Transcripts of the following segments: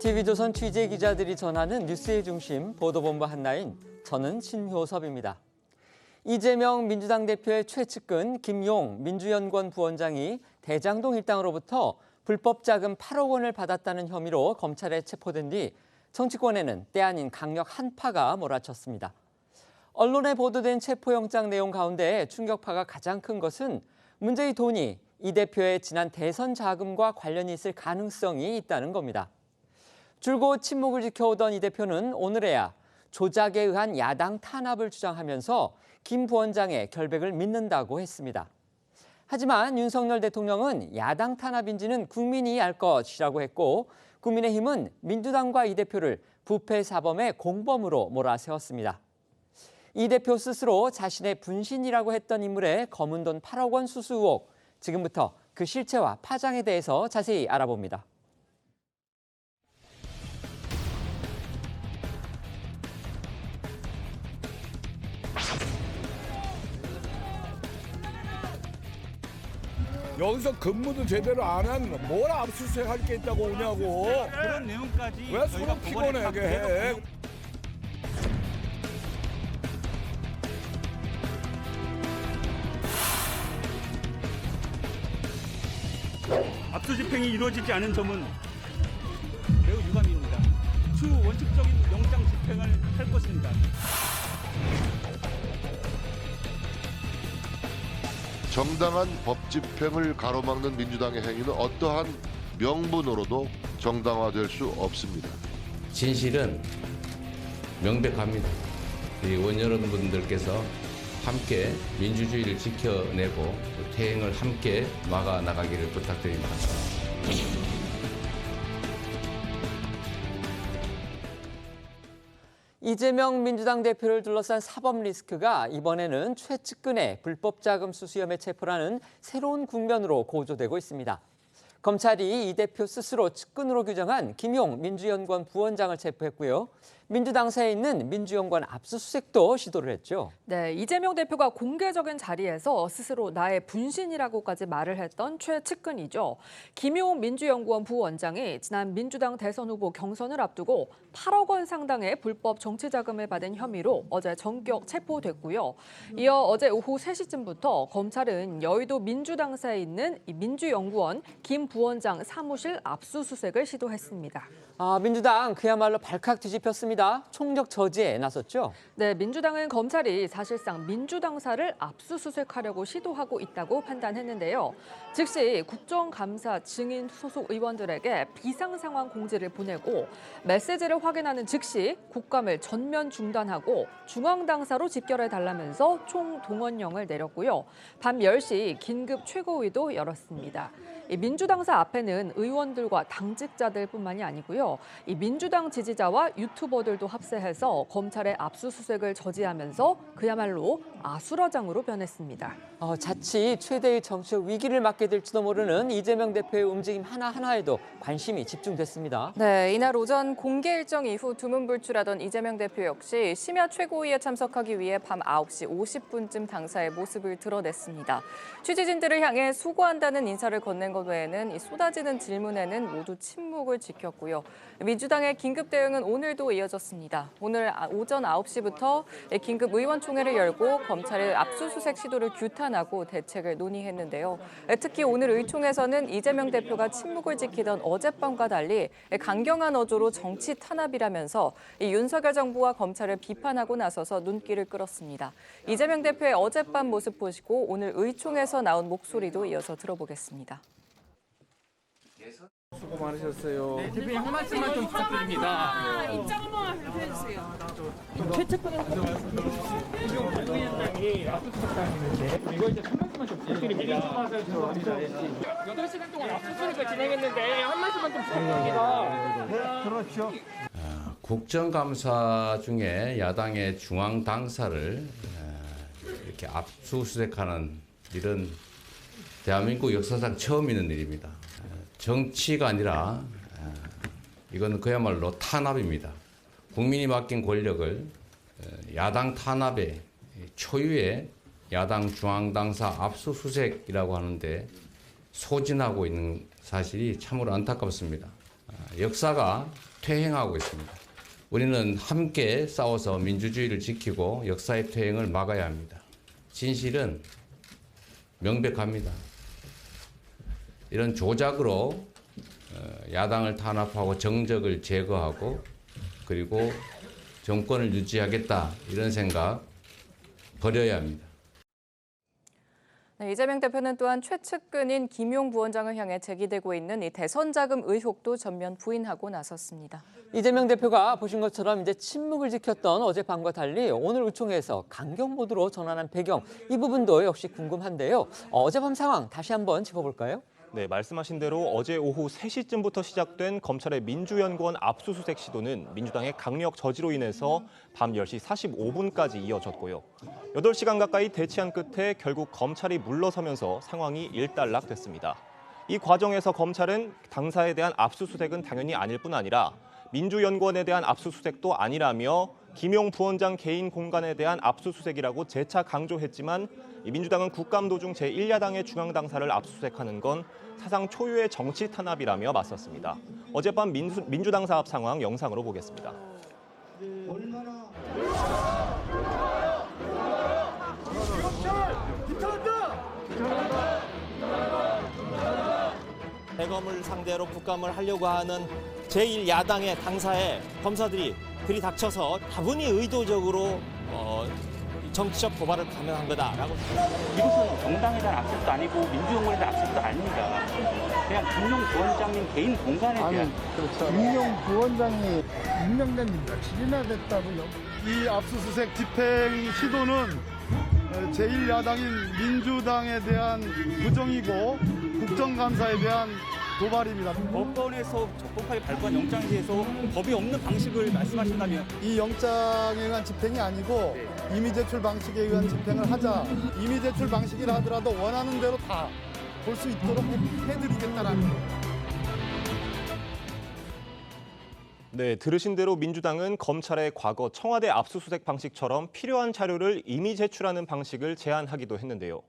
TV조선 취재 기자들이 전하는 뉴스의 중심 보도본부 한나인 저는 신효섭입니다. 이재명 민주당 대표의 최측근 김용 민주연구원 부원장이 대장동 일당으로부터 불법 자금 8억 원을 받았다는 혐의로 검찰에 체포된 뒤 정치권에는 때 아닌 강력 한파가 몰아쳤습니다. 언론에 보도된 체포영장 내용 가운데 충격파가 가장 큰 것은 문제의 돈이 이 대표의 지난 대선 자금과 관련이 있을 가능성이 있다는 겁니다. 줄곧 침묵을 지켜오던 이 대표는 오늘에야 조작에 의한 야당 탄압을 주장하면서 김 부원장의 결백을 믿는다고 했습니다. 하지만 윤석열 대통령은 야당 탄압인지는 국민이 알 것이라고 했고 국민의힘은 민주당과 이 대표를 부패 사범의 공범으로 몰아세웠습니다. 이 대표 스스로 자신의 분신이라고 했던 인물의 검은 돈 8억 원 수수 의혹, 지금부터 그 실체와 파장에 대해서 자세히 알아봅니다. 여기서 근무도 제대로 안 한 뭘 압수수색할 게 있다고 오냐고. 그런 내용까지 왜 서로 피곤하게 해. 압수 집행이 이루어지지 않은 점은 매우 유감입니다. 추후 원칙적인 영장 집행을 할 것입니다. 정당한 법 집행을 가로막는 민주당의 행위는 어떠한 명분으로도 정당화될 수 없습니다. 진실은 명백합니다. 이 의원 여러분들께서 함께 민주주의를 지켜내고 퇴행을 함께 막아 나가기를 부탁드립니다. 이재명 민주당 대표를 둘러싼 사법 리스크가 이번에는 최측근의 불법 자금 수수 혐의 체포라는 새로운 국면으로 고조되고 있습니다. 검찰이 이 대표 스스로 측근으로 규정한 김용 민주연구원 부원장을 체포했고요. 민주당사에 있는 민주연구원 압수수색도 시도를 했죠. 네, 이재명 대표가 공개적인 자리에서 스스로 나의 분신이라고까지 말을 했던 최측근이죠. 김용 민주연구원 부원장이 지난 민주당 대선 후보 경선을 앞두고 8억 원 상당의 불법 정치자금을 받은 혐의로 어제 전격 체포됐고요. 이어 어제 오후 3시쯤부터 검찰은 여의도 민주당사에 있는 이 민주연구원 김 부원장 사무실 압수수색을 시도했습니다. 민주당 그야말로 발칵 뒤집혔습니다. 총력 저지에 나섰죠. 네, 민주당은 검찰이 사실상 민주당사를 압수수색하려고 시도하고 있다고 판단했는데요. 즉시 국정감사 증인 소속 의원들에게 비상상황 공지를 보내고 메시지를 확인하는 즉시 국감을 전면 중단하고 중앙당사로 집결해달라면서 총동원령을 내렸고요. 밤 10시 긴급 최고위도 열었습니다. 이 민주당사 앞에는 의원들과 당직자들뿐만이 아니고요. 이 민주당 지지자와 유튜버들도 합세해서 검찰의 압수수색을 저지하면서 그야말로 아수라장으로 변했습니다. 자칫 최대의 정치적 위기를 맞게 될지도 모르는 이재명 대표의 움직임 하나하나에도 관심이 집중됐습니다. 네, 이날 오전 공개 일정 이후 두문불출하던 이재명 대표 역시 심야 최고위에 참석하기 위해 밤 9시 50분쯤 당사의 모습을 드러냈습니다. 취재진들을 향해 수고한다는 인사를 건넨 것 외에는 이 쏟아지는 질문에는 모두 침묵을 지켰고요. 민주당의 긴급 대응은 오늘도 이어졌습니다. 오늘 오전 9시부터 긴급 의원총회를 열고 검찰의 압수수색 시도를 규탄하고 대책을 논의했는데요. 특히 오늘 의총에서는 이재명 대표가 침묵을 지키던 어젯밤과 달리 강경한 어조로 정치 탄압이라면서 윤석열 정부와 검찰을 비판하고 나서서 눈길을 끌었습니다. 이재명 대표의 어젯밤 모습 보시고 오늘 의총에서 나온 목소리도 이어서 들어보겠습니다. 수고 많으셨어요. 네, 대표님 한 말씀만 좀 부탁드립니다. 입장 한 번만 발표해주세요. 최측근 부위원장이 압수수색당했는데 이거 이제 한 말씀만 좀 부탁드립니다. 8시간 동안 압수수색을 진행했는데 한 말씀만 좀 부탁드립니다. 그렇죠. 국정감사 중에 야당의 중앙 당사를 이렇게 압수수색하는 일은 대한민국 역사상 처음 있는 일입니다. 정치가 아니라 이거는 그야말로 탄압입니다. 국민이 맡긴 권력을 야당 탄압의 초유의 야당 중앙당사 압수수색이라고 하는데 소진하고 있는 사실이 참으로 안타깝습니다. 역사가 퇴행하고 있습니다. 우리는 함께 싸워서 민주주의를 지키고 역사의 퇴행을 막아야 합니다. 진실은 명백합니다. 이런 조작으로 야당을 탄압하고 정적을 제거하고 그리고 정권을 유지하겠다 이런 생각 버려야 합니다. 네, 이재명 대표는 또한 최측근인 김용 부원장을 향해 제기되고 있는 이 대선 자금 의혹도 전면 부인하고 나섰습니다. 이재명 대표가 보신 것처럼 이제 침묵을 지켰던 어젯밤과 달리 오늘 의총에서 강경 모드로 전환한 배경, 이 부분도 역시 궁금한데요. 어젯밤 상황 다시 한번 짚어볼까요? 네, 말씀하신 대로 어제 오후 3시쯤부터 시작된 검찰의 민주연구원 압수수색 시도는 민주당의 강력 저지로 인해서 밤 10시 45분까지 이어졌고요. 8시간 가까이 대치한 끝에 결국 검찰이 물러서면서 상황이 일단락됐습니다. 이 과정에서 검찰은 당사에 대한 압수수색은 당연히 아닐 뿐 아니라 민주연구원에 대한 압수수색도 아니라며 김용 부원장 개인 공간에 대한 압수수색이라고 재차 강조했지만 민주당은 국감도중 제1야당의 중앙당사를 압수수색하는 건 사상 초유의 정치 탄압이라며 맞섰습니다. 어젯밤 민주당 사업 상황 영상으로 보겠습니다. 대검을 상대로 국감을 하려고 하는 제1야당의 당사에 검사들이 들이닥쳐서 다분히 의도적으로 정치적 도발을 감행한 거다라고. 이것은 정당에 대한 악습도 아니고 민주연구원에 대한 악습도 아닙니다. 그냥 김용 부원장님 개인 공간에 대한. 그렇죠. 김용 부원장이 임명된 일이다. 질의나 됐다고요. 이 압수수색 집행 시도는 제1야당인 민주당에 대한 부정이고 국정감사에 대한 도발입니다. 법원에서 적법하게 발부한 영장에 대해서 법이 없는 방식을 말씀하신다면 이 영장에 의한 집행이 아니고 임의 제출 방식에 의한 집행을 하자. 임의 제출 방식이라 하더라도 원하는 대로 다 볼 수 있도록 해드리겠다라는 거예요. 네, 들으신 대로 민주당은 검찰의 과거 청와대 압수수색 방식처럼 필요한 자료를 임의 제출하는 방식을 제안하기도 했는데요.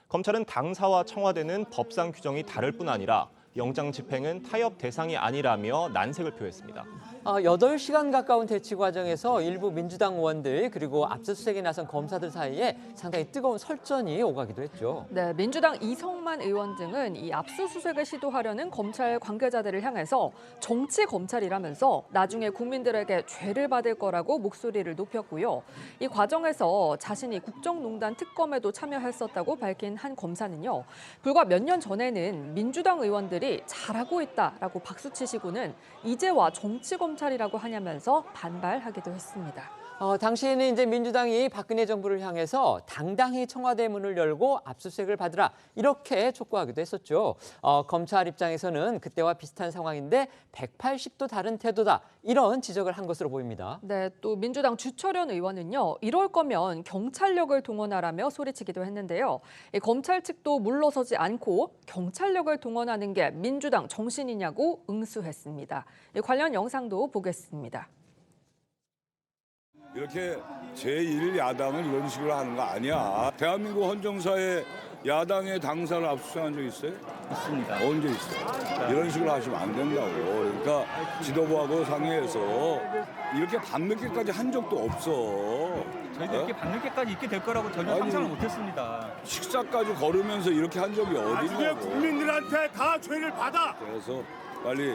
검찰은 당사와 청와대는 법상 규정이 다를 뿐 아니라 영장 집행은 타협 대상이 아니라며 난색을 표했습니다. 8시간 가까운 대치 과정에서 일부 민주당 의원들 그리고 압수수색에 나선 검사들 사이에 상당히 뜨거운 설전이 오가기도 했죠. 네, 민주당 이성만 의원 등은 이 압수수색을 시도하려는 검찰 관계자들을 향해서 정치 검찰이라면서 나중에 국민들에게 죄를 받을 거라고 목소리를 높였고요. 이 과정에서 자신이 국정농단 특검에도 참여했었다고 밝힌 한 검사는요. 불과 몇 년 전에는 민주당 의원들이 잘하고 있다라고 박수치시고는 이제와 정치 검찰이라고 하냐면서 반발하기도 했습니다. 당시에는 이제 민주당이 박근혜 정부를 향해서 당당히 청와대 문을 열고 압수수색을 받으라 이렇게 촉구하기도 했었죠. 검찰 입장에서는 그때와 비슷한 상황인데 180도 다른 태도다 이런 지적을 한 것으로 보입니다. 네, 또 민주당 주철현 의원은요. 이럴 거면 경찰력을 동원하라며 소리치기도 했는데요. 검찰 측도 물러서지 않고 경찰력을 동원하는 게 민주당 정신이냐고 응수했습니다. 관련 영상도 보겠습니다. 이렇게 제1야당은 이런 식으로 하는 거 아니야. 대한민국 헌정사에 야당의 당사를 압수수색한 적 있어요? 있습니다. 언제 있어요? 이런 식으로 하시면 안 된다고. 그러니까 지도부하고 상의해서 이렇게 밤늦게까지 한 적도 없어. 저희도 이렇게 밤늦게까지 있게 될 거라고 전혀 상상을 못했습니다. 식사까지 걸으면서 이렇게 한 적이 어디냐고. 국민들한테 다 죄를 받아. 그래서 빨리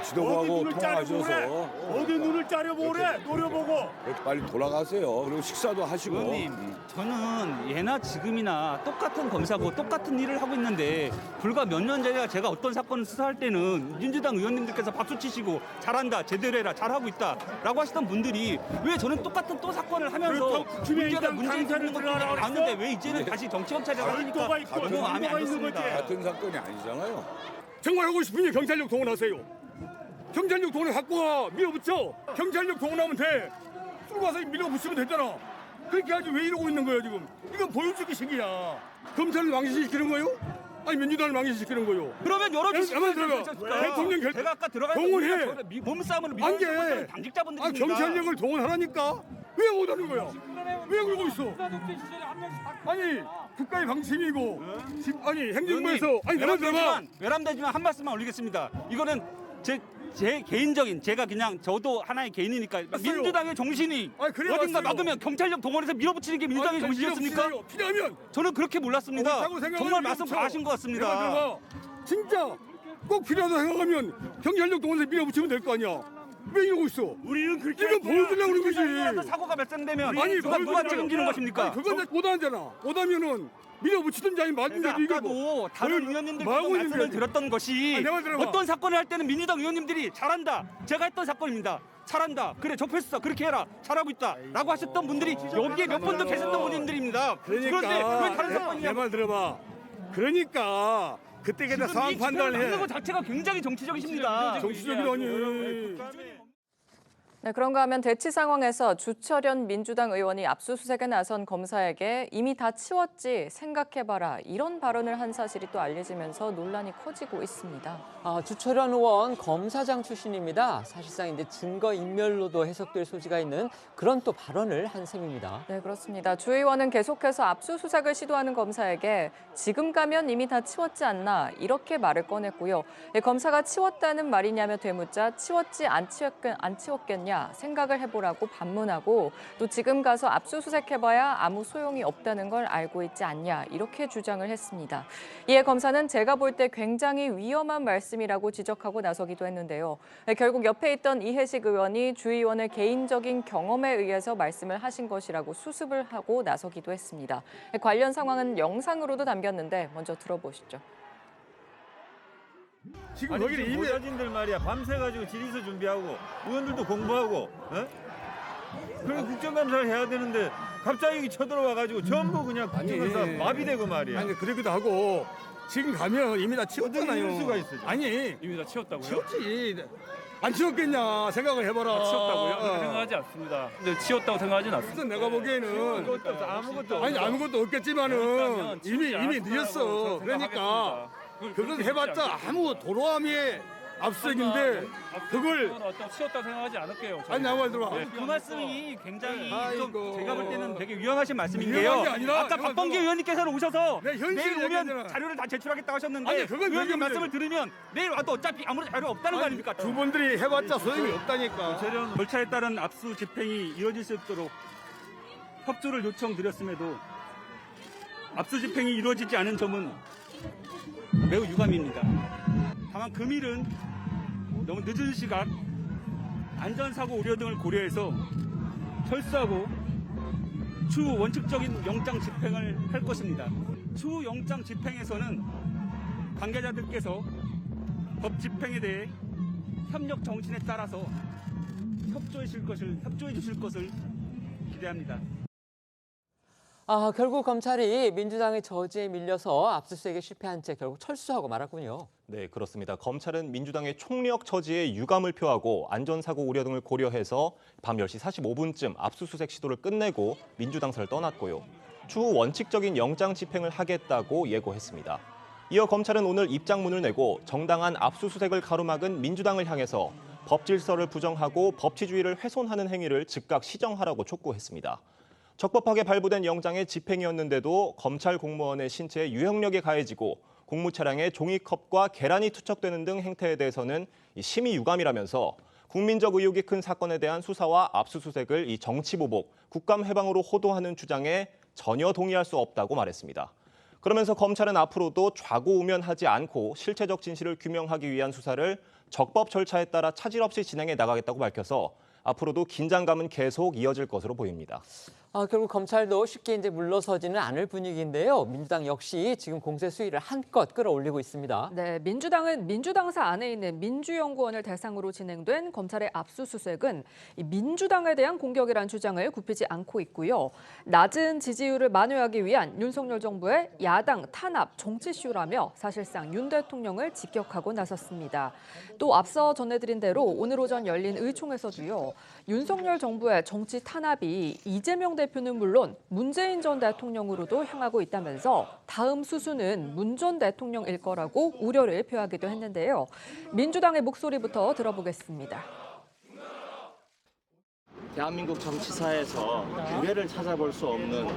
지도부하고 통화하셔서 어디 눈을 짜려보래 노려보고 빨리 돌아가세요. 그리고 식사도 하시고. 의원님, 저는 예나 지금이나 똑같은 검사고 똑같은 일을 하고 있는데 불과 몇 년 전에 제가 어떤 사건을 수사할 때는 민주당 의원님들께서 박수치시고 잘한다, 제대로 해라, 잘하고 있다라고 하시던 분들이 왜 저는 똑같은 또 사건을 하면서 문제가 있는 것도 아는데 왜 이제는 다시 정치검찰이라고 하니까 너무 마음이 안 좋습니다. 같은 사건이 아니잖아요. 정말 하고 싶으니 경찰력 동원하세요. 경찰력 동원 갖고 와 밀어붙여. 경찰력 동원하면 돼. 술 가서 밀어붙이면 되잖아. 그렇게 하지 왜 이러고 있는 거예요 지금. 이건 보여주기 식이야. 검찰을 망신시키는 거요? 아니 민주당을 망신시키는 거요. 그러면 열어주시면 대통령 제가 아까 들어가서 동원해. 몸싸움을 안 돼. 밀어주는 당직자분들입니다. 경찰력을 동원하라니까 왜 못하는 거야? 왜 그러고 있어? 아니 국가의 방침이고 아니 행정부에서 아니 내가 외람되지만 한 말씀만 올리겠습니다. 이거는 제 제 개인적인 제가 그냥 저도 하나의 개인이니까 민주당의 정신이 어딘가 막으면 경찰력 동원해서 밀어붙이는 게 민주당의 정신이었습니까? 필요하면 저는 그렇게 몰랐습니다. 옳다고 생각하면 정말 말씀 밀어붙여. 다 하신 것 같습니다. 내가 들어봐. 진짜 꼭 필요하다고 생각하면 경찰력 동원해서 밀어붙이면 될 거 아니야. 왜 이러고 있어? 우리는 그렇게 이건 보여주려고 그런 거지. 사고가 발생되면 아니, 누가 책임지는 것입니까? 아니, 그건 못하잖아. 못하면은 밀어붙이든지 아니면 말든지 이거 아까도 다른 의원님들께서 말하고 있는 말씀을 거지. 들었던 것이 아니, 내가 들어봐. 어떤 사건을 할 때는 민주당 의원님들이 잘한다. 제가 했던 사건입니다. 잘한다. 그래 접했어. 그렇게 해라. 잘하고 있다. 라고 하셨던 분들이 여기에 몇 분 더 계셨던 분들입니다. 그런데 왜 다른 사건이냐. 내 말 들어봐. 그러니까 그때 그때 상황 판단을 하는 것 해. 자체가 굉장히 정치적이십니다. 정치적이라니. 네, 그런가 하면 대치 상황에서 주철현 민주당 의원이 압수수색에 나선 검사에게 이미 다 치웠지 생각해봐라 이런 발언을 한 사실이 또 알려지면서 논란이 커지고 있습니다. 주철현 의원 검사장 출신입니다. 사실상 이제 증거 인멸로도 해석될 소지가 있는 그런 또 발언을 한 셈입니다. 네, 그렇습니다. 주 의원은 계속해서 압수수색을 시도하는 검사에게 지금 가면 이미 다 치웠지 않나 이렇게 말을 꺼냈고요. 검사가 치웠다는 말이냐며 되묻자 치웠지 안 치웠겠냐 생각을 해보라고 반문하고 또 지금 가서 압수수색해봐야 아무 소용이 없다는 걸 알고 있지 않냐 이렇게 주장을 했습니다. 이에 검사는 제가 볼 때 굉장히 위험한 말씀이라고 지적하고 나서기도 했는데요. 결국 옆에 있던 이해식 의원이 주 의원의 개인적인 경험에 의해서 말씀을 하신 것이라고 수습을 하고 나서기도 했습니다. 관련 상황은 영상으로도 담겼는데 먼저 들어보시죠. 지금 거기는 이미 보좌진들 말이야 밤새가지고 질의서 준비하고 의원들도 공부하고 그리고 국정감사를 해야 되는데 갑자기 쳐들어와가지고 전부 그냥 국정감사 마비되고 말이야. 아니 그러기도 하고 지금 가면 이미 다 치웠잖아요. 이럴 수가 있어, 지금. 아니 이미 다 치웠다고요? 치웠지. 안 치웠겠냐 생각을 해봐라. 치웠다고요? 그렇게 생각하지 않습니다. 근데 치웠다고 생각하진 않습니다. 그래서 내가 보기에는 아무것도 아니 아무것도 없겠지만은 이미 늦었어. 그러니까 그건 해봤자 아무 도로함이 압수색인데 그걸 어떤 치웠다고 생각하지 않을게요. 아니 나 말 들어봐. 그 말씀이 굉장히 아이고. 좀 제가 볼 때는 되게 위험하신 말씀인데요. 위험한 게 아니라 아까 박범계 의원님께서는 오셔서 내 현실을 내일 오면 얘기하잖아. 자료를 다 제출하겠다고 하셨는데 아니, 그건 의원님 그게 말씀을 들으면 내일 와도 어차피 아무런 자료 없다는 거 아닙니까? 두 분들이 해봤자 소용이 없다니까. 절차에 따른 압수 집행이 이루어질 수 있도록 협조를 요청드렸음에도 압수 집행이 이루어지지 않은 점은 매우 유감입니다. 다만 금일은 너무 늦은 시각 안전사고 우려 등을 고려해서 철수하고 추후 원칙적인 영장 집행을 할 것입니다. 추후 영장 집행에서는 관계자들께서 법 집행에 대해 협력 정신에 따라서 협조해 주실 것을 기대합니다. 결국 검찰이 민주당의 저지에 밀려서 압수수색에 실패한 채 결국 철수하고 말았군요. 네, 그렇습니다. 검찰은 민주당의 총력 처지에 유감을 표하고 안전사고 우려 등을 고려해서 밤 10시 45분쯤 압수수색 시도를 끝내고 민주당사를 떠났고요. 추후 원칙적인 영장 집행을 하겠다고 예고했습니다. 이어 검찰은 오늘 입장문을 내고 정당한 압수수색을 가로막은 민주당을 향해서 법 질서를 부정하고 법치주의를 훼손하는 행위를 즉각 시정하라고 촉구했습니다. 적법하게 발부된 영장의 집행이었는데도 검찰 공무원의 신체에 유형력이 가해지고 공무 차량에 종이컵과 계란이 투척되는 등 행태에 대해서는 심히 유감이라면서 국민적 의혹이 큰 사건에 대한 수사와 압수수색을 이 정치보복, 국감해방으로 호도하는 주장에 전혀 동의할 수 없다고 말했습니다. 그러면서 검찰은 앞으로도 좌고우면하지 않고 실체적 진실을 규명하기 위한 수사를 적법 절차에 따라 차질 없이 진행해 나가겠다고 밝혀서 앞으로도 긴장감은 계속 이어질 것으로 보입니다. 결국 검찰도 쉽게 이제 물러서지는 않을 분위기인데요. 민주당 역시 지금 공세 수위를 한껏 끌어올리고 있습니다. 네, 민주당은 민주당사 안에 있는 민주연구원을 대상으로 진행된 검찰의 압수수색은 이 민주당에 대한 공격이라는 주장을 굽히지 않고 있고요. 낮은 지지율을 만회하기 위한 윤석열 정부의 야당 탄압 정치쇼라며 사실상 윤 대통령을 직격하고 나섰습니다. 또 앞서 전해드린 대로 오늘 오전 열린 의총에서도요. 윤석열 정부의 정치 탄압이 이재명 대표는 물론 문재인 전 대통령으로도 향하고 있다면서 다음 수순은 문 전 대통령일 거라고 우려를 표하기도 했는데요. 민주당의 목소리부터 들어보겠습니다. 대한민국 정치사에서 유례를 찾아볼 수 없는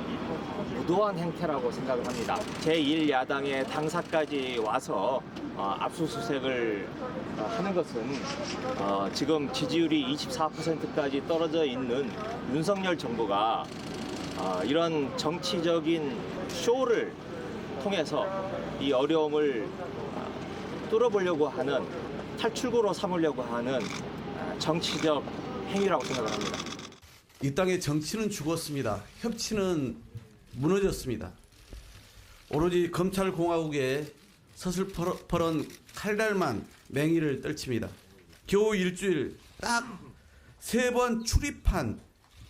무도한 행태라고 생각을 합니다. 제1야당의 당사까지 와서 압수수색을 하는 것은 지금 지지율이 24%까지 떨어져 있는 윤석열 정부가 이런 정치적인 쇼를 통해서 이 어려움을 뚫어보려고 하는, 탈출구로 삼으려고 하는 정치적 행위라고 생각을 합니다. 이 땅의 정치는 죽었습니다. 협치는 무너졌습니다. 오로지 검찰공화국의 서슬퍼런 칼날만 맹위를 떨칩니다. 겨우 일주일 딱 3번 출입한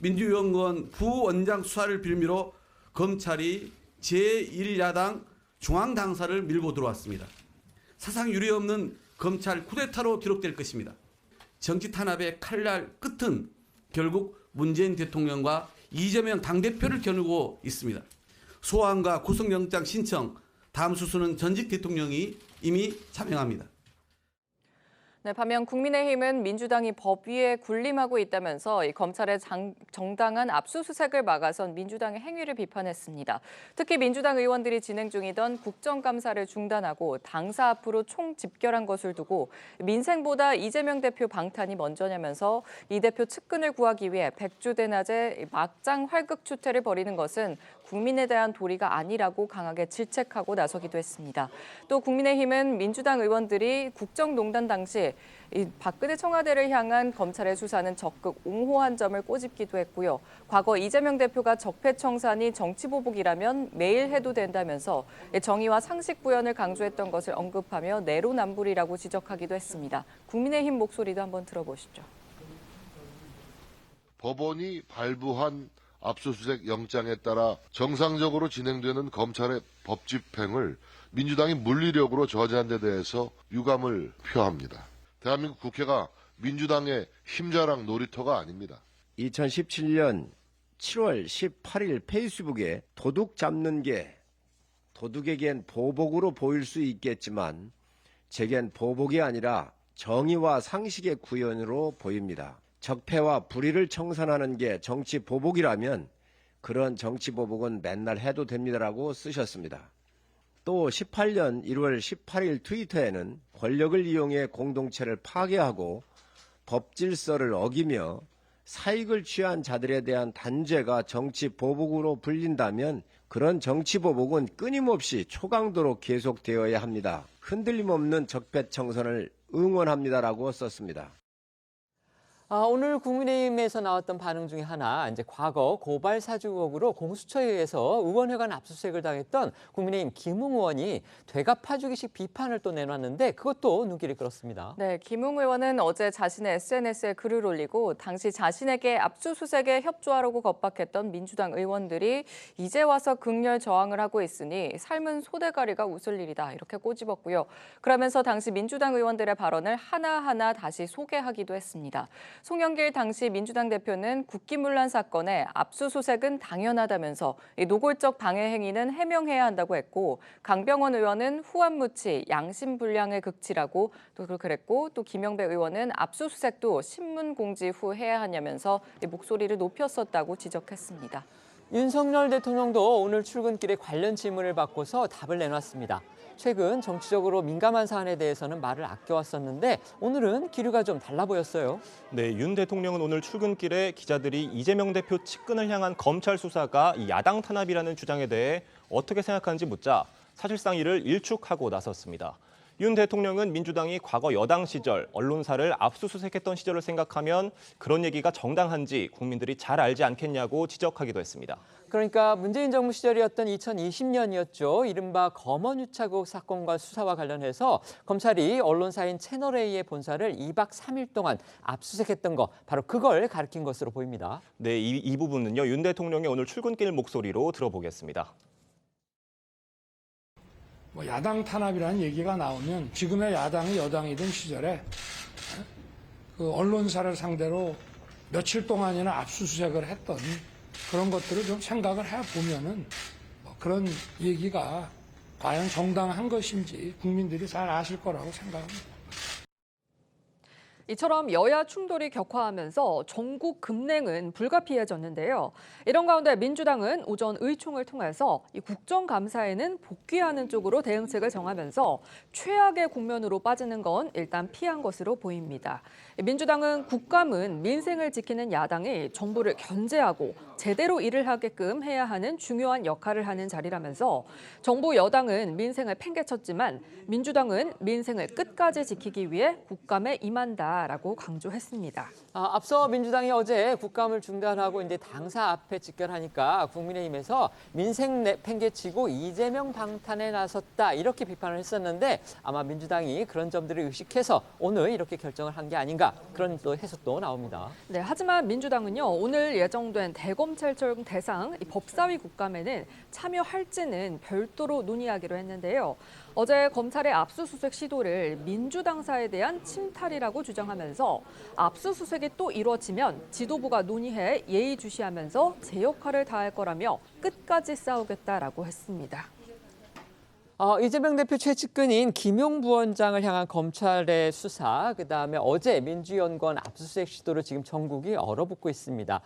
민주연구원 부원장 수사를 빌미로 검찰이 제1야당 중앙당사를 밀고 들어왔습니다. 사상 유례없는 검찰 쿠데타로 기록될 것입니다. 정치 탄압의 칼날 끝은 결국 문재인 대통령과 이재명 당대표를 겨누고 있습니다. 소환과 구속영장 신청, 다음 수순은 전직 대통령이 이미 자명합니다. 네, 반면 국민의힘은 민주당이 법 위에 군림하고 있다면서 이 검찰의 정당한 압수수색을 막아선 민주당의 행위를 비판했습니다. 특히 민주당 의원들이 진행 중이던 국정감사를 중단하고 당사 앞으로 총집결한 것을 두고 민생보다 이재명 대표 방탄이 먼저냐면서 이 대표 측근을 구하기 위해 백주대낮에 막장 활극 추태를 벌이는 것은 국민에 대한 도리가 아니라고 강하게 질책하고 나서기도 했습니다. 또 국민의힘은 민주당 의원들이 국정농단 당시 이 박근혜 청와대를 향한 검찰의 수사는 적극 옹호한 점을 꼬집기도 했고요. 과거 이재명 대표가 적폐청산이 정치보복이라면 매일 해도 된다면서 정의와 상식 구현을 강조했던 것을 언급하며 내로남불이라고 지적하기도 했습니다. 국민의힘 목소리도 한번 들어보시죠. 법원이 발부한 압수수색 영장에 따라 정상적으로 진행되는 검찰의 법 집행을 민주당이 물리력으로 저지한 데 대해서 유감을 표합니다. 대한민국 국회가 민주당의 힘자랑 놀이터가 아닙니다. 2017년 7월 18일 페이스북에 도둑 잡는 게 도둑에겐 보복으로 보일 수 있겠지만 제겐 보복이 아니라 정의와 상식의 구현으로 보입니다. 적폐와 불의를 청산하는 게 정치 보복이라면 그런 정치 보복은 맨날 해도 됩니다라고 쓰셨습니다. 또 18년 1월 18일 트위터에는 권력을 이용해 공동체를 파괴하고 법 질서를 어기며 사익을 취한 자들에 대한 단죄가 정치 보복으로 불린다면 그런 정치 보복은 끊임없이 초강도로 계속되어야 합니다. 흔들림 없는 적폐청산을 응원합니다라고 썼습니다. 오늘 국민의힘에서 나왔던 반응 중에 하나, 이제 과거 고발 사주 의혹으로 공수처에 의해서 의원회관 압수수색을 당했던 국민의힘 김웅 의원이 되갚 파주기식 비판을 또 내놨는데 그것도 눈길을 끌었습니다. 네, 김웅 의원은 어제 자신의 SNS에 글을 올리고 당시 자신에게 압수수색에 협조하라고 겁박했던 민주당 의원들이 이제 와서 극렬 저항을 하고 있으니 삶은 소대가리가 웃을 일이다 이렇게 꼬집었고요. 그러면서 당시 민주당 의원들의 발언을 하나하나 다시 소개하기도 했습니다. 송영길 당시 민주당 대표는 국기문란 사건에 압수수색은 당연하다면서 노골적 방해 행위는 해명해야 한다고 했고 강병원 의원은 후안무치, 양심불량의 극치라고 또 그랬고 또 김영배 의원은 압수수색도 신문 공지 후 해야 하냐면서 목소리를 높였었다고 지적했습니다. 윤석열 대통령도 오늘 출근길에 관련 질문을 받고서 답을 내놨습니다. 최근 정치적으로 민감한 사안에 대해서는 말을 아껴왔었는데 오늘은 기류가 좀 달라 보였어요. 네, 윤 대통령은 오늘 출근길에 기자들이 이재명 대표 측근을 향한 검찰 수사가 야당 탄압이라는 주장에 대해 어떻게 생각하는지 묻자 사실상 이를 일축하고 나섰습니다. 윤 대통령은 민주당이 과거 여당 시절 언론사를 압수수색했던 시절을 생각하면 그런 얘기가 정당한지 국민들이 잘 알지 않겠냐고 지적하기도 했습니다. 그러니까 문재인 정부 시절이었던 2020년이었죠. 이른바 검언유착 사건과 수사와 관련해서 검찰이 언론사인 채널A의 본사를 2박 3일 동안 압수수색했던 거, 바로 그걸 가리킨 것으로 보입니다. 네, 이 부분은요, 윤 대통령의 오늘 출근길 목소리로 들어보겠습니다. 야당 탄압이라는 얘기가 나오면 지금의 야당이 여당이던 시절에 그 언론사를 상대로 며칠 동안이나 압수수색을 했던 그런 것들을 좀 생각을 해보면은 그런 얘기가 과연 정당한 것인지 국민들이 잘 아실 거라고 생각합니다. 이처럼 여야 충돌이 격화하면서 전국 급냉은 불가피해졌는데요. 이런 가운데 민주당은 오전 의총을 통해서 이 국정감사에는 복귀하는 쪽으로 대응책을 정하면서 최악의 국면으로 빠지는 건 일단 피한 것으로 보입니다. 민주당은 국감은 민생을 지키는 야당이 정부를 견제하고 제대로 일을 하게끔 해야 하는 중요한 역할을 하는 자리라면서 정부 여당은 민생을 팽개쳤지만 민주당은 민생을 끝까지 지키기 위해 국감에 임한다라고 강조했습니다. 앞서 민주당이 어제 국감을 중단하고 이제 당사 앞에 직결하니까 국민의힘에서 민생 팽개치고 이재명 방탄에 나섰다 이렇게 비판을 했었는데 아마 민주당이 그런 점들을 의식해서 오늘 이렇게 결정을 한 게 아닌가 그런 또 해석도 나옵니다. 네, 하지만 민주당은요 오늘 예정된 대검찰청 대상 법사위 국감에는 참여할지는 별도로 논의하기로 했는데요. 어제 검찰의 압수수색 시도를 민주당사에 대한 침탈이라고 주장하면서 압수수색이 또 이루어지면 지도부가 논의해 예의주시하면서 제 역할을 다할 거라며 끝까지 싸우겠다라고 했습니다. 이재명 대표 최측근인 김용 부원장을 향한 검찰의 수사, 그다음에 어제 민주연구원 압수수색 시도를 지금 전국이 얼어붙고 있습니다.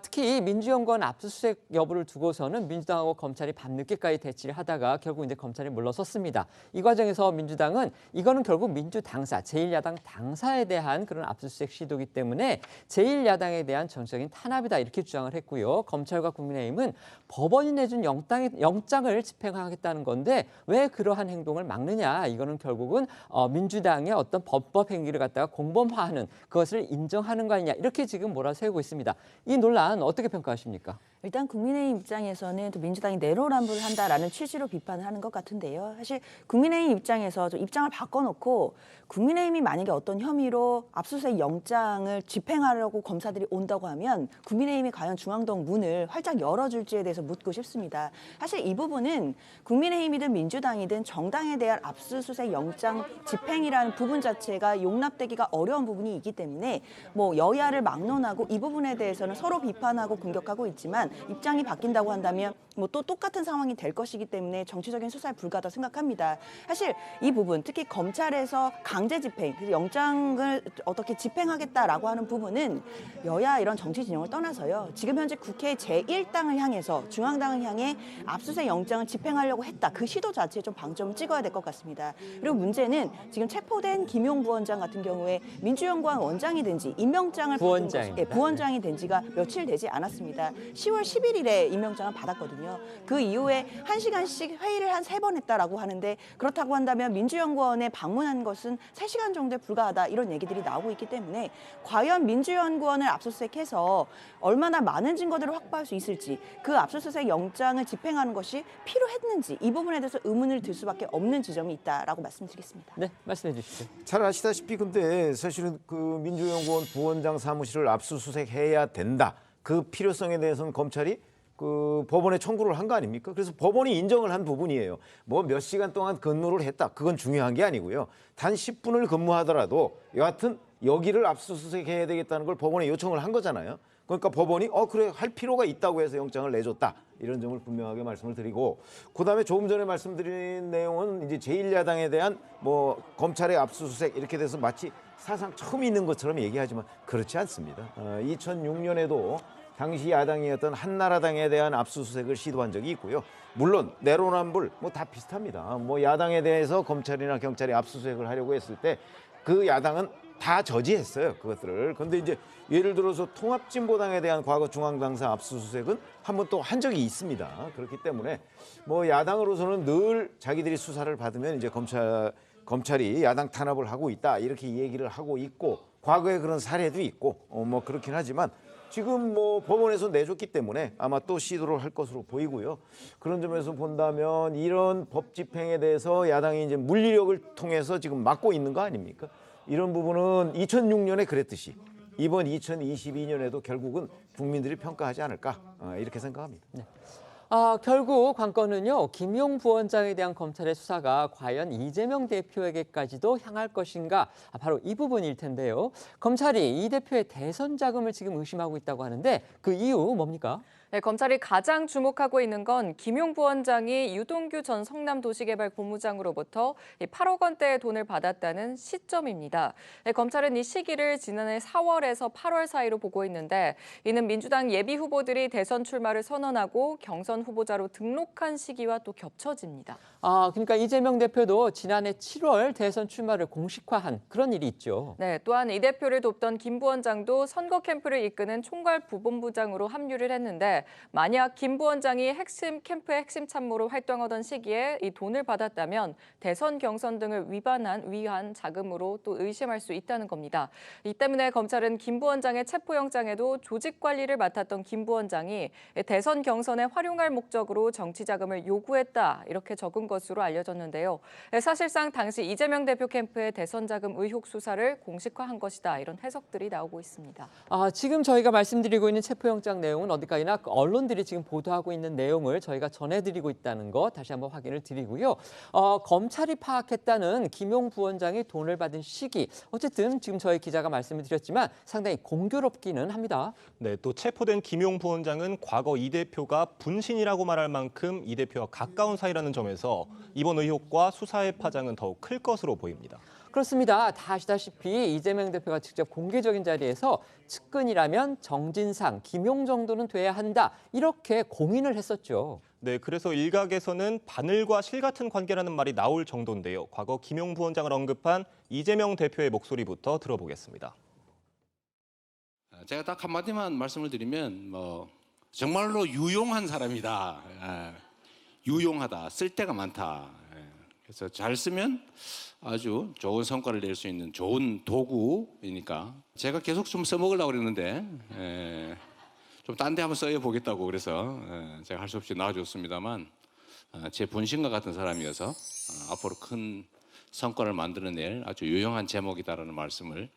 특히 민주연구원 압수수색 여부를 두고서는 민주당하고 검찰이 밤늦게까지 대치를 하다가 결국 이제 검찰이 물러섰습니다. 이 과정에서 민주당은 이거는 결국 민주당사, 제1야당 당사에 대한 그런 압수수색 시도이기 때문에 제1야당에 대한 정치적인 탄압이다 이렇게 주장을 했고요. 검찰과 국민의힘은 법원이 내준 영장을 집행하겠다는 건데 왜 그러한 행동을 막느냐. 이거는 결국은 민주당의 어떤 범법 행위를 갖다가 공범화하는 그것을 인정하는 거 아니냐. 이렇게 지금 몰아세우고 있습니다. 이 논란 어떻게 평가하십니까? 일단 국민의힘 입장에서는 또 민주당이 내로남불을 한다라는 취지로 비판을 하는 것 같은데요. 사실 국민의힘 입장에서 좀 입장을 바꿔놓고 국민의힘이 만약에 어떤 혐의로 압수수색 영장을 집행하려고 검사들이 온다고 하면 국민의힘이 과연 중앙동 문을 활짝 열어줄지에 대해서 묻고 싶습니다. 사실 이 부분은 국민의힘이든 민주당이든 정당에 대한 압수수색 영장 집행이라는 부분 자체가 용납되기가 어려운 부분이 있기 때문에 뭐 여야를 막론하고 이 부분에 대해서는 서로 비판하고 공격하고 있지만 입장이 바뀐다고 한다면 뭐 또 똑같은 상황이 될 것이기 때문에 정치적인 수사에 불과하다 생각합니다. 사실 이 부분 특히 검찰에서 강제 집행, 영장을 어떻게 집행하겠다라고 하는 부분은 여야 이런 정치 진영을 떠나서요. 지금 현재 국회 제1당을 향해서 중앙당을 향해 압수수색 영장을 집행하려고 했다. 그 시도 자체에 좀 방점을 찍어야 될 것 같습니다. 그리고 문제는 지금 체포된 김용 부원장 같은 경우에 민주연구원 원장이 된 지 임명장을 부원장이 된 지가 며칠 되지 않았습니다. 10월 11일에 임명장을 받았거든요. 그 이후에 1시간씩 회의를 한 3번 했다라고 하는데 그렇다고 한다면 민주연구원에 방문한 것은 3시간 정도에 불과하다 이런 얘기들이 나오고 있기 때문에 과연 민주연구원을 압수수색해서 얼마나 많은 증거들을 확보할 수 있을지 그 압수수색 영장을 집행하는 것이 필요했는지 이 부분에 대해서 의문을 들 수밖에 없는 지점이 있다라고 말씀드리겠습니다. 네, 말씀해 주시죠. 잘 아시다시피 근데 사실은 그 민주연구원 부원장 사무실을 압수수색해야 된다. 그 필요성에 대해서는 검찰이 그 법원에 청구를 한 거 아닙니까? 그래서 법원이 인정을 한 부분이에요. 뭐 몇 시간 동안 근무를 했다. 그건 중요한 게 아니고요. 단 10분을 근무하더라도 여하튼 여기를 압수수색해야 되겠다는 걸 법원에 요청을 한 거잖아요. 그러니까 법원이 그래 할 필요가 있다고 해서 영장을 내줬다. 이런 점을 분명하게 말씀을 드리고 그다음에 조금 전에 말씀드린 내용은 이제 제1야당에 대한 뭐 검찰의 압수수색 이렇게 돼서 마치 사상 처음 있는 것처럼 얘기하지만 그렇지 않습니다. 2006년에도 당시 야당이었던 한나라당에 대한 압수수색을 시도한 적이 있고요. 물론 내로남불 뭐 다 비슷합니다. 뭐 야당에 대해서 검찰이나 경찰이 압수수색을 하려고 했을 때 그 야당은 다 저지했어요. 그것들을. 그런데 이제 예를 들어서 통합진보당에 대한 과거 중앙당사 압수수색은 한 번 또 한 적이 있습니다. 그렇기 때문에 뭐 야당으로서는 늘 자기들이 수사를 받으면 이제 검찰이 야당 탄압을 하고 있다 이렇게 얘기를 하고 있고 과거에 그런 사례도 있고 뭐 그렇긴 하지만 지금 뭐 법원에서 내줬기 때문에 아마 또 시도를 할 것으로 보이고요. 그런 점에서 본다면 이런 법 집행에 대해서 야당이 이제 물리력을 통해서 지금 막고 있는 거 아닙니까? 이런 부분은 2006년에 그랬듯이 이번 2022년에도 결국은 국민들이 평가하지 않을까 이렇게 생각합니다. 네. 결국 관건은요, 김용 부원장에 대한 검찰의 수사가 과연 이재명 대표에게까지도 향할 것인가, 바로 이 부분일 텐데요. 검찰이 이 대표의 대선 자금을 지금 의심하고 있다고 하는데 그 이유 뭡니까? 네, 검찰이 가장 주목하고 있는 건 김용 부원장이 유동규 전 성남도시개발본부장으로부터 8억 원대의 돈을 받았다는 시점입니다. 네, 검찰은 이 시기를 지난해 4월에서 8월 사이로 보고 있는데 이는 민주당 예비 후보들이 대선 출마를 선언하고 경선 후보자로 등록한 시기와 또 겹쳐집니다. 그러니까 이재명 대표도 지난해 7월 대선 출마를 공식화한 그런 일이 있죠. 네, 또한 이 대표를 돕던 김 부원장도 선거 캠프를 이끄는 총괄 부본부장으로 합류를 했는데 만약 김 부원장이 캠프의 핵심 참모로 활동하던 시기에 이 돈을 받았다면 대선 경선 등을 위한 자금으로 또 의심할 수 있다는 겁니다. 이 때문에 검찰은 김 부원장의 체포영장에도 조직 관리를 맡았던 김 부원장이 대선 경선에 활용할 목적으로 정치 자금을 요구했다 이렇게 적은 것으로 알려졌는데요. 사실상 당시 이재명 대표 캠프의 대선 자금 의혹 수사를 공식화한 것이다 이런 해석들이 나오고 있습니다. 지금 저희가 말씀드리고 있는 체포영장 내용은 어디까지나 언론들이 지금 보도하고 있는 내용을 저희가 전해드리고 있다는 거 다시 한번 확인을 드리고요. 검찰이 파악했다는 김용 부원장이 돈을 받은 시기, 어쨌든 지금 저희 기자가 말씀을 드렸지만 상당히 공교롭기는 합니다. 네, 또 체포된 김용 부원장은 과거 이 대표가 분신이라고 말할 만큼 이 대표와 가까운 사이라는 점에서 이번 의혹과 수사의 파장은 더욱 클 것으로 보입니다. 그렇습니다. 다 아시다시피 이재명 대표가 직접 공개적인 자리에서 측근이라면 정진상, 김용 정도는 돼야 한다 이렇게 공인을 했었죠. 네, 그래서 일각에서는 바늘과 실 같은 관계라는 말이 나올 정도인데요. 과거 김용 부원장을 언급한 이재명 대표의 목소리부터 들어보겠습니다. 제가 딱 한마디만 말씀을 드리면 정말로 유용한 사람이다. 유용하다. 쓸데가 많다. 그래서 잘 쓰면 아주 좋은 성과를 낼 수 있는 좋은 도구이니까 제가 계속 좀 써먹으려고 그랬는데 좀 딴 데 한번 써보겠다고 그래서 제가 할 수 없이 나와줬습니다만 제 분신과 같은 사람이어서 앞으로 큰 성과를 만들어낼 아주 유용한 제목이다라는 말씀을.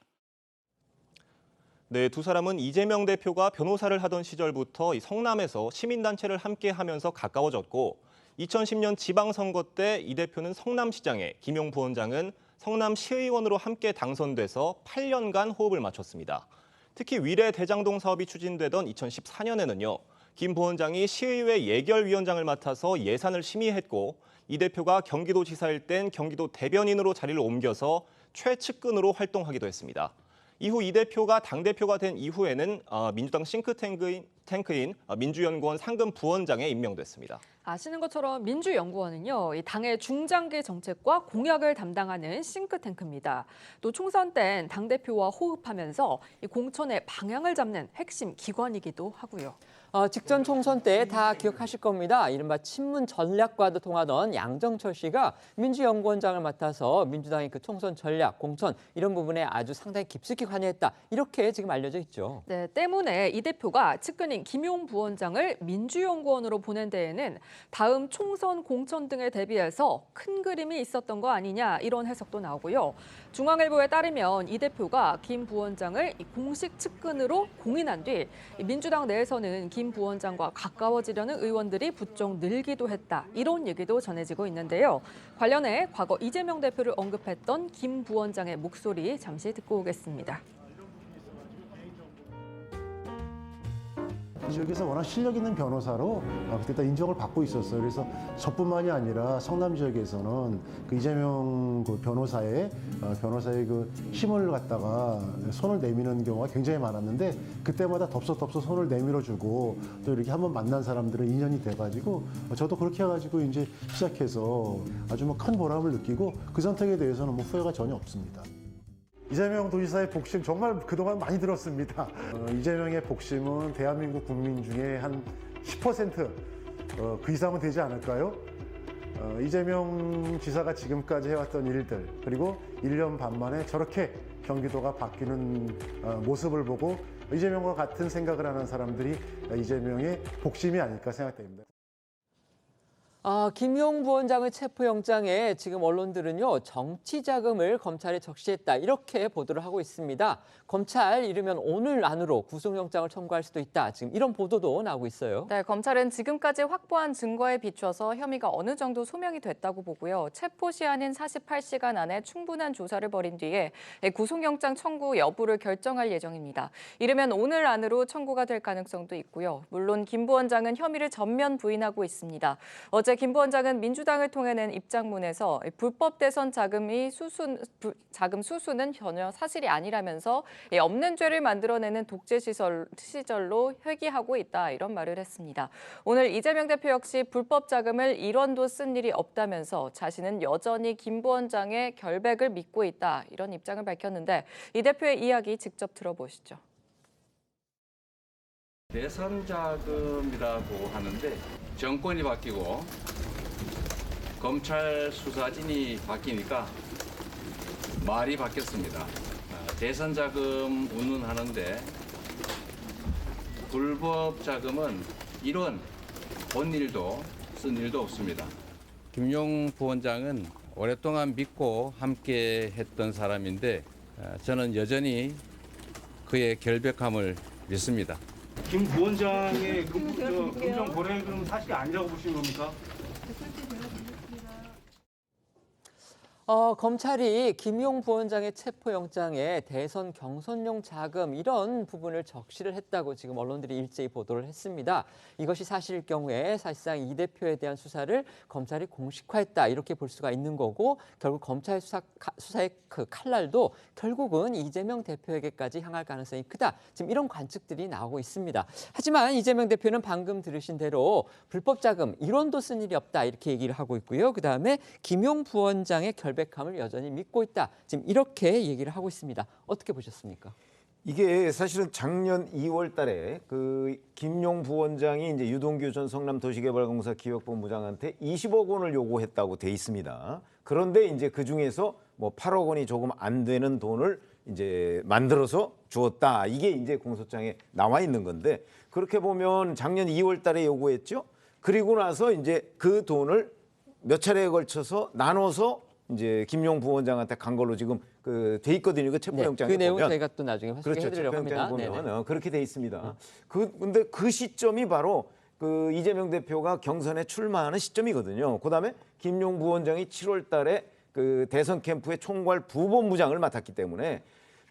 네, 두 사람은 이재명 대표가 변호사를 하던 시절부터 성남에서 시민단체를 함께 하면서 가까워졌고 2010년 지방선거 때 이 대표는 성남시장에, 김용 부원장은 성남시의원으로 함께 당선돼서 8년간 호흡을 맞췄습니다. 특히 위례 대장동 사업이 추진되던 2014년에는요. 김 부원장이 시의회 예결위원장을 맡아서 예산을 심의했고 이 대표가 경기도지사일 땐 경기도 대변인으로 자리를 옮겨서 최측근으로 활동하기도 했습니다. 이후 이 대표가 당대표가 된 이후에는 민주당 싱크탱크인 민주연구원 상금 부원장에 임명됐습니다. 아시는 것처럼 민주연구원은요, 이 당의 중장기 정책과 공약을 담당하는 싱크탱크입니다. 또 총선 땐 당대표와 호흡하면서 이 공천의 방향을 잡는 핵심 기관이기도 하고요. 직전 총선 때 다 기억하실 겁니다. 이른바 친문 전략과도 통하던 양정철 씨가 민주연구원장을 맡아서 민주당의 그 총선 전략, 공천 이런 부분에 아주 상당히 깊숙이 관여했다. 이렇게 지금 알려져 있죠. 네, 때문에 이 대표가 측근인 김용 부원장을 민주연구원으로 보낸 데에는 다음 총선 공천 등에 대비해서 큰 그림이 있었던 거 아니냐 이런 해석도 나오고요. 중앙일보에 따르면 이 대표가 김 부원장을 공식 측근으로 공인한 뒤 민주당 내에서는 김 부원장과 가까워지려는 의원들이 부쩍 늘기도 했다. 이런 얘기도 전해지고 있는데요. 관련해 과거 이재명 대표를 언급했던 김 부원장의 목소리 잠시 듣고 오겠습니다. 지역에서 워낙 실력 있는 변호사로 그때 다 인정을 받고 있었어요. 그래서 저뿐만이 아니라 성남 지역에서는 그 이재명 그 변호사의 그 힘을 갖다가 손을 내미는 경우가 굉장히 많았는데 그때마다 덥석 손을 내밀어주고 또 이렇게 한번 만난 사람들은 인연이 돼가지고 저도 그렇게 해가지고 이제 시작해서 아주 큰 보람을 느끼고 그 선택에 대해서는 후회가 전혀 없습니다. 이재명 도지사의 복심 정말 그동안 많이 들었습니다. 이재명의 복심은 대한민국 국민 중에 한 10% 그 이상은 되지 않을까요? 이재명 지사가 지금까지 해왔던 일들 그리고 1년 반 만에 저렇게 경기도가 바뀌는 모습을 보고 이재명과 같은 생각을 하는 사람들이 이재명의 복심이 아닐까 생각됩니다. 김용 부원장의 체포영장에 지금 언론들은요, 정치 자금을 검찰에 적시했다 이렇게 보도를 하고 있습니다. 검찰 이르면 오늘 안으로 구속영장을 청구할 수도 있다. 지금 이런 보도도 나오고 있어요. 네, 검찰은 지금까지 확보한 증거에 비춰서 혐의가 어느 정도 소명이 됐다고 보고요. 체포 시한인 48시간 안에 충분한 조사를 벌인 뒤에 구속영장 청구 여부를 결정할 예정입니다. 이르면 오늘 안으로 청구가 될 가능성도 있고요. 물론 김 부원장은 혐의를 전면 부인하고 있습니다. 어제 김 부원장은 민주당을 통해 낸 입장문에서 불법 대선 자금 수수는 전혀 사실이 아니라면서 없는 죄를 만들어내는 독재 시절로 회귀하고 있다 이런 말을 했습니다. 오늘 이재명 대표 역시 불법 자금을 1원도 쓴 일이 없다면서 자신은 여전히 김 부원장의 결백을 믿고 있다 이런 입장을 밝혔는데 이 대표의 이야기 직접 들어보시죠. 대선 자금이라고 하는데 정권이 바뀌고 검찰 수사진이 바뀌니까 말이 바뀌었습니다. 대선 자금 운운하는데 불법 자금은 1원 본 일도 쓴 일도 없습니다. 김용 부원장은 오랫동안 믿고 함께 했던 사람인데 저는 여전히 그의 결백함을 믿습니다. 김 부원장의 금전 거래액은 사실이 아니라고 보시는 겁니까? 검찰이 김용 부원장의 체포영장에 대선 경선용 자금 이런 부분을 적시를 했다고 지금 언론들이 일제히 보도를 했습니다. 이것이 사실일 경우에 사실상 이 대표에 대한 수사를 검찰이 공식화했다 이렇게 볼 수가 있는 거고 결국 검찰 수사의 그 칼날도 결국은 이재명 대표에게까지 향할 가능성이 크다. 지금 이런 관측들이 나오고 있습니다. 하지만 이재명 대표는 방금 들으신 대로 불법 자금 1원도 쓴 일이 없다 이렇게 얘기를 하고 있고요. 그다음에 김용 부원장의 결백함을 여전히 믿고 있다. 지금 이렇게 얘기를 하고 있습니다. 어떻게 보셨습니까? 이게 사실은 작년 2월 달에 그 김용 부원장이 이제 유동규 전 성남도시개발공사 기획본부장한테 20억 원을 요구했다고 돼 있습니다. 그런데 이제 그 중에서 뭐 8억 원이 조금 안 되는 돈을 이제 만들어서 주었다. 이게 이제 공소장에 나와 있는 건데 그렇게 보면 작년 2월 달에 요구했죠. 그리고 나서 이제 그 돈을 몇 차례에 걸쳐서 나눠서 이제 김용 부원장한테 간 걸로 지금 그 돼 있거든요. 그 체포영장에 그 내용 보면. 저희가 또 나중에 화소개해드리려고 합니다. 보면 그렇게 돼 있습니다. 근데 그 시점이 바로 그 이재명 대표가 경선에 출마하는 시점이거든요. 그다음에 김용 부원장이 7월 달에 그 대선 캠프의 총괄 부본부장을 맡았기 때문에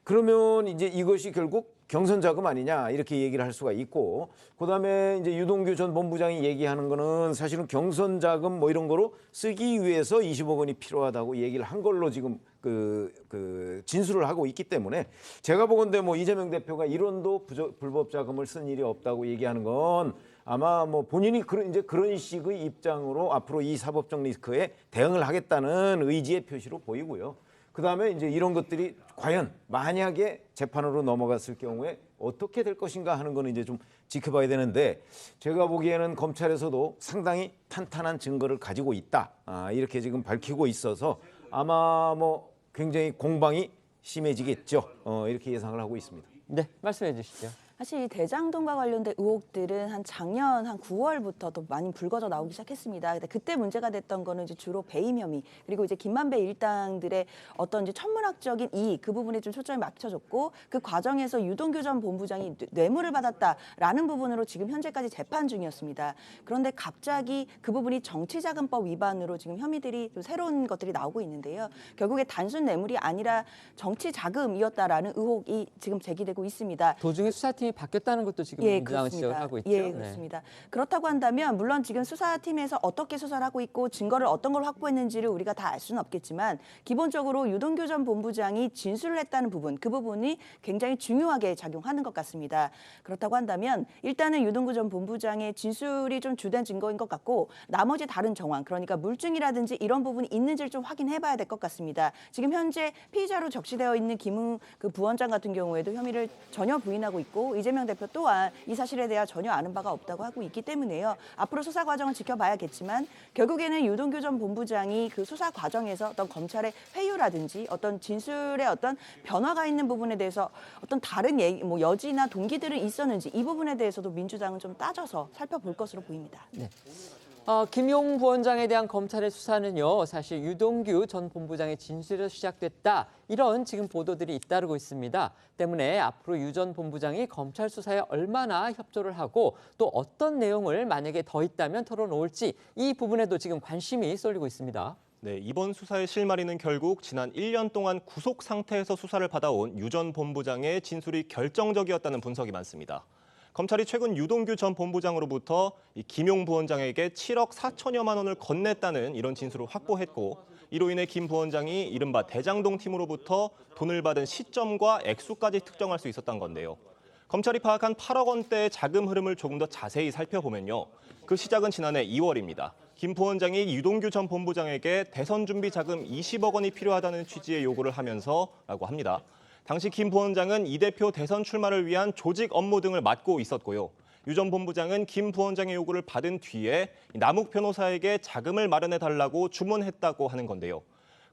그러면 이제 이것이 결국 경선 자금 아니냐 이렇게 얘기를 할 수가 있고 그다음에 이제 유동규 전 본부장이 얘기하는 거는 사실은 경선 자금 뭐 이런 거로 쓰기 위해서 20억 원이 필요하다고 얘기를 한 걸로 지금 그 진술을 하고 있기 때문에 제가 보건대 뭐 이재명 대표가 1원도 불법 자금을 쓴 일이 없다고 얘기하는 건 아마 뭐 본인이 이제 그런 식의 입장으로 앞으로 이 사법적 리스크에 대응을 하겠다는 의지의 표시로 보이고요. 그다음에 이제 이런 것들이 과연 만약에 재판으로 넘어갔을 경우에 어떻게 될 것인가 하는 거는 이제 좀 지켜봐야 되는데 제가 보기에는 검찰에서도 상당히 탄탄한 증거를 가지고 있다. 이렇게 지금 밝히고 있어서 아마 뭐 굉장히 공방이 심해지겠죠. 이렇게 예상을 하고 있습니다. 네, 말씀해 주시죠. 사실 이 대장동과 관련된 의혹들은 한 작년 한 9월부터 또 많이 불거져 나오기 시작했습니다. 근데 그때 문제가 됐던 거는 이제 주로 배임 혐의 그리고 이제 김만배 일당들의 어떤 이제 천문학적인 이익 그 부분에 좀 초점이 맞춰졌고 그 과정에서 유동규 전 본부장이 뇌물을 받았다라는 부분으로 지금 현재까지 재판 중이었습니다. 그런데 갑자기 그 부분이 정치자금법 위반으로 지금 혐의들이 또 새로운 것들이 나오고 있는데요. 결국에 단순 뇌물이 아니라 정치자금이었다라는 의혹이 지금 제기되고 있습니다. 도중에 수사팀이 바뀌었다는 것도 지금 민주당은 지적을 하고 있죠. 예, 그렇습니다. 네. 그렇다고 한다면 물론 지금 수사팀에서 어떻게 수사를 하고 있고 증거를 어떤 걸 확보했는지를 우리가 다 알 수는 없겠지만 기본적으로 유동규 전 본부장이 진술을 했다는 부분, 그 부분이 굉장히 중요하게 작용하는 것 같습니다. 그렇다고 한다면 일단은 유동규 전 본부장의 진술이 좀 주된 증거인 것 같고 나머지 다른 정황, 그러니까 물증이라든지 이런 부분이 있는지를 좀 확인해봐야 될 것 같습니다. 지금 현재 피의자로 적시되어 있는 김웅 그 부원장 같은 경우에도 혐의를 전혀 부인하고 있고 이재명 대표 또한 이 사실에 대해 전혀 아는 바가 없다고 하고 있기 때문에요. 앞으로 수사 과정을 지켜봐야겠지만 결국에는 유동규 전 본부장이 그 수사 과정에서 어떤 검찰의 회유라든지 어떤 진술의 어떤 변화가 있는 부분에 대해서 어떤 다른 뭐 여지나 동기들은 있었는지 이 부분에 대해서도 민주당은 좀 따져서 살펴볼 것으로 보입니다. 네. 김용 부원장에 대한 검찰의 수사는요, 사실 유동규 전 본부장의 진술에서 시작됐다. 이런 지금 보도들이 잇따르고 있습니다. 때문에 앞으로 유 전 본부장이 검찰 수사에 얼마나 협조를 하고 또 어떤 내용을 만약에 더 있다면 털어놓을지 이 부분에도 지금 관심이 쏠리고 있습니다. 네, 이번 수사의 실마리는 결국 지난 1년 동안 구속 상태에서 수사를 받아온 유 전 본부장의 진술이 결정적이었다는 분석이 많습니다. 검찰이 최근 유동규 전 본부장으로부터 김용 부원장에게 7억 4천여만 원을 건넸다는 이런 진술을 확보했고, 이로 인해 김 부원장이 이른바 대장동 팀으로부터 돈을 받은 시점과 액수까지 특정할 수 있었던 건데요. 검찰이 파악한 8억 원대의 자금 흐름을 조금 더 자세히 살펴보면요. 그 시작은 지난해 2월입니다. 김 부원장이 유동규 전 본부장에게 대선 준비 자금 20억 원이 필요하다는 취지의 요구를 하면서라고 합니다. 당시 김 부원장은 이 대표 대선 출마를 위한 조직 업무 등을 맡고 있었고요. 유 전 본부장은 김 부원장의 요구를 받은 뒤에 남욱 변호사에게 자금을 마련해달라고 주문했다고 하는 건데요.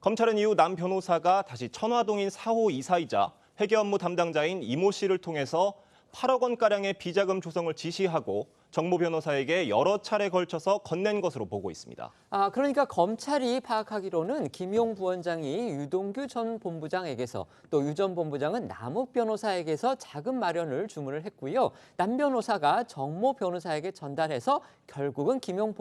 검찰은 이후 남 변호사가 다시 천화동인 4호 이사이자 회계 업무 담당자인 이모 씨를 통해서 8억 원가량의 비자금 조성을 지시하고 정모 변호사에게 여러 차례 걸쳐서 건넨 것으로 보고 있습니다. 그러니까 검찰이 파악하기로는 김용 부원장이 유동규 전 본부장에게서 또 유 전 본부장은 남욱 변호사에게서 자금 마련을 주문을 했고요. 남 변호사가 정모 변호사에게 전달해서 결국은 김용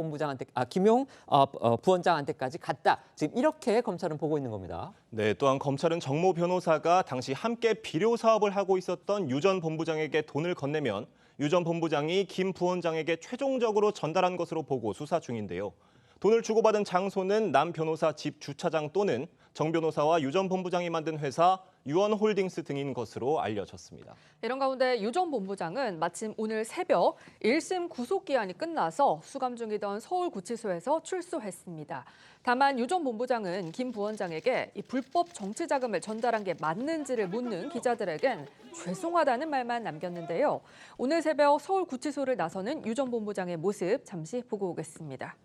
부원장한테까지 갔다. 지금 이렇게 검찰은 보고 있는 겁니다. 네, 또한 검찰은 정모 변호사가 당시 함께 비료 사업을 하고 있었던 유 전 본부장에게 돈을 건네면 유 전 본부장이 김 부원장에게 최종적으로 전달한 것으로 보고 수사 중인데요. 돈을 주고받은 장소는 남 변호사 집 주차장 또는 정 변호사와 유 전 본부장이 만든 회사 유원홀딩스 등인 것으로 알려졌습니다. 이런 가운데 유 전 본부장은 마침 오늘 새벽 1심 구속기한이 끝나서 수감 중이던 서울구치소에서 출소했습니다. 다만 유 전 본부장은 김 부원장에게 이 불법 정치자금을 전달한 게 맞는지를 묻는 기자들에겐 죄송하다는 말만 남겼는데요. 오늘 새벽 서울구치소를 나서는 유 전 본부장의 모습 잠시 보고 오겠습니다.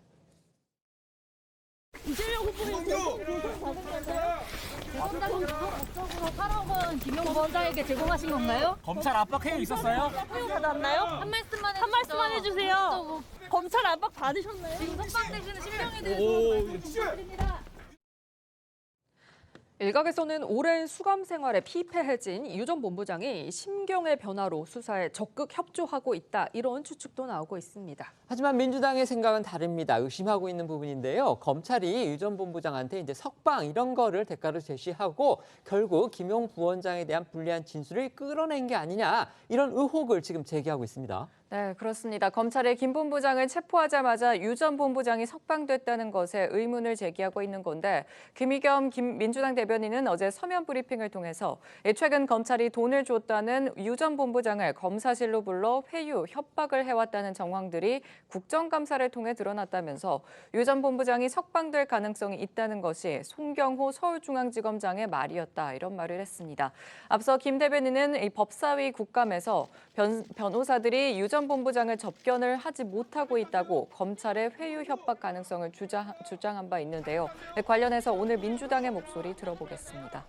이재명 후보님 대선자금 목적으로 8억 원 김용 부원장에게 제공하신 건가요? 검찰 압박 회유 있었어요? 회유 받았나요? 한 말씀만 해주세요. 검찰 압박 받으셨나요? 지금 석방되시는 신병에 대해서 말씀드립니다. 일각에서는 오랜 수감 생활에 피폐해진 유 전 본부장이 심경의 변화로 수사에 적극 협조하고 있다. 이런 추측도 나오고 있습니다. 하지만 민주당의 생각은 다릅니다. 의심하고 있는 부분인데요. 검찰이 유 전 본부장한테 이제 석방 이런 거를 대가로 제시하고 결국 김용 부원장에 대한 불리한 진술을 끌어낸 게 아니냐. 이런 의혹을 지금 제기하고 있습니다. 네, 그렇습니다. 검찰이 김 본부장을 체포하자마자 유 전 본부장이 석방됐다는 것에 의문을 제기하고 있는 건데, 김의겸 민주당 대변인은 어제 서면 브리핑을 통해서 최근 검찰이 돈을 줬다는 유 전 본부장을 검사실로 불러 회유, 협박을 해왔다는 정황들이 국정감사를 통해 드러났다면서 유 전 본부장이 석방될 가능성이 있다는 것이 송경호 서울중앙지검장의 말이었다. 이런 말을 했습니다. 앞서 김 대변인은 이 법사위 국감에서 변호사들이 유 전 본부장을 접견을 하지 못하고 있다고 검찰의 회유 협박 가능성을 주장한 바 있는데요. 관련해서 오늘 민주당의 목소리 들어보겠습니다.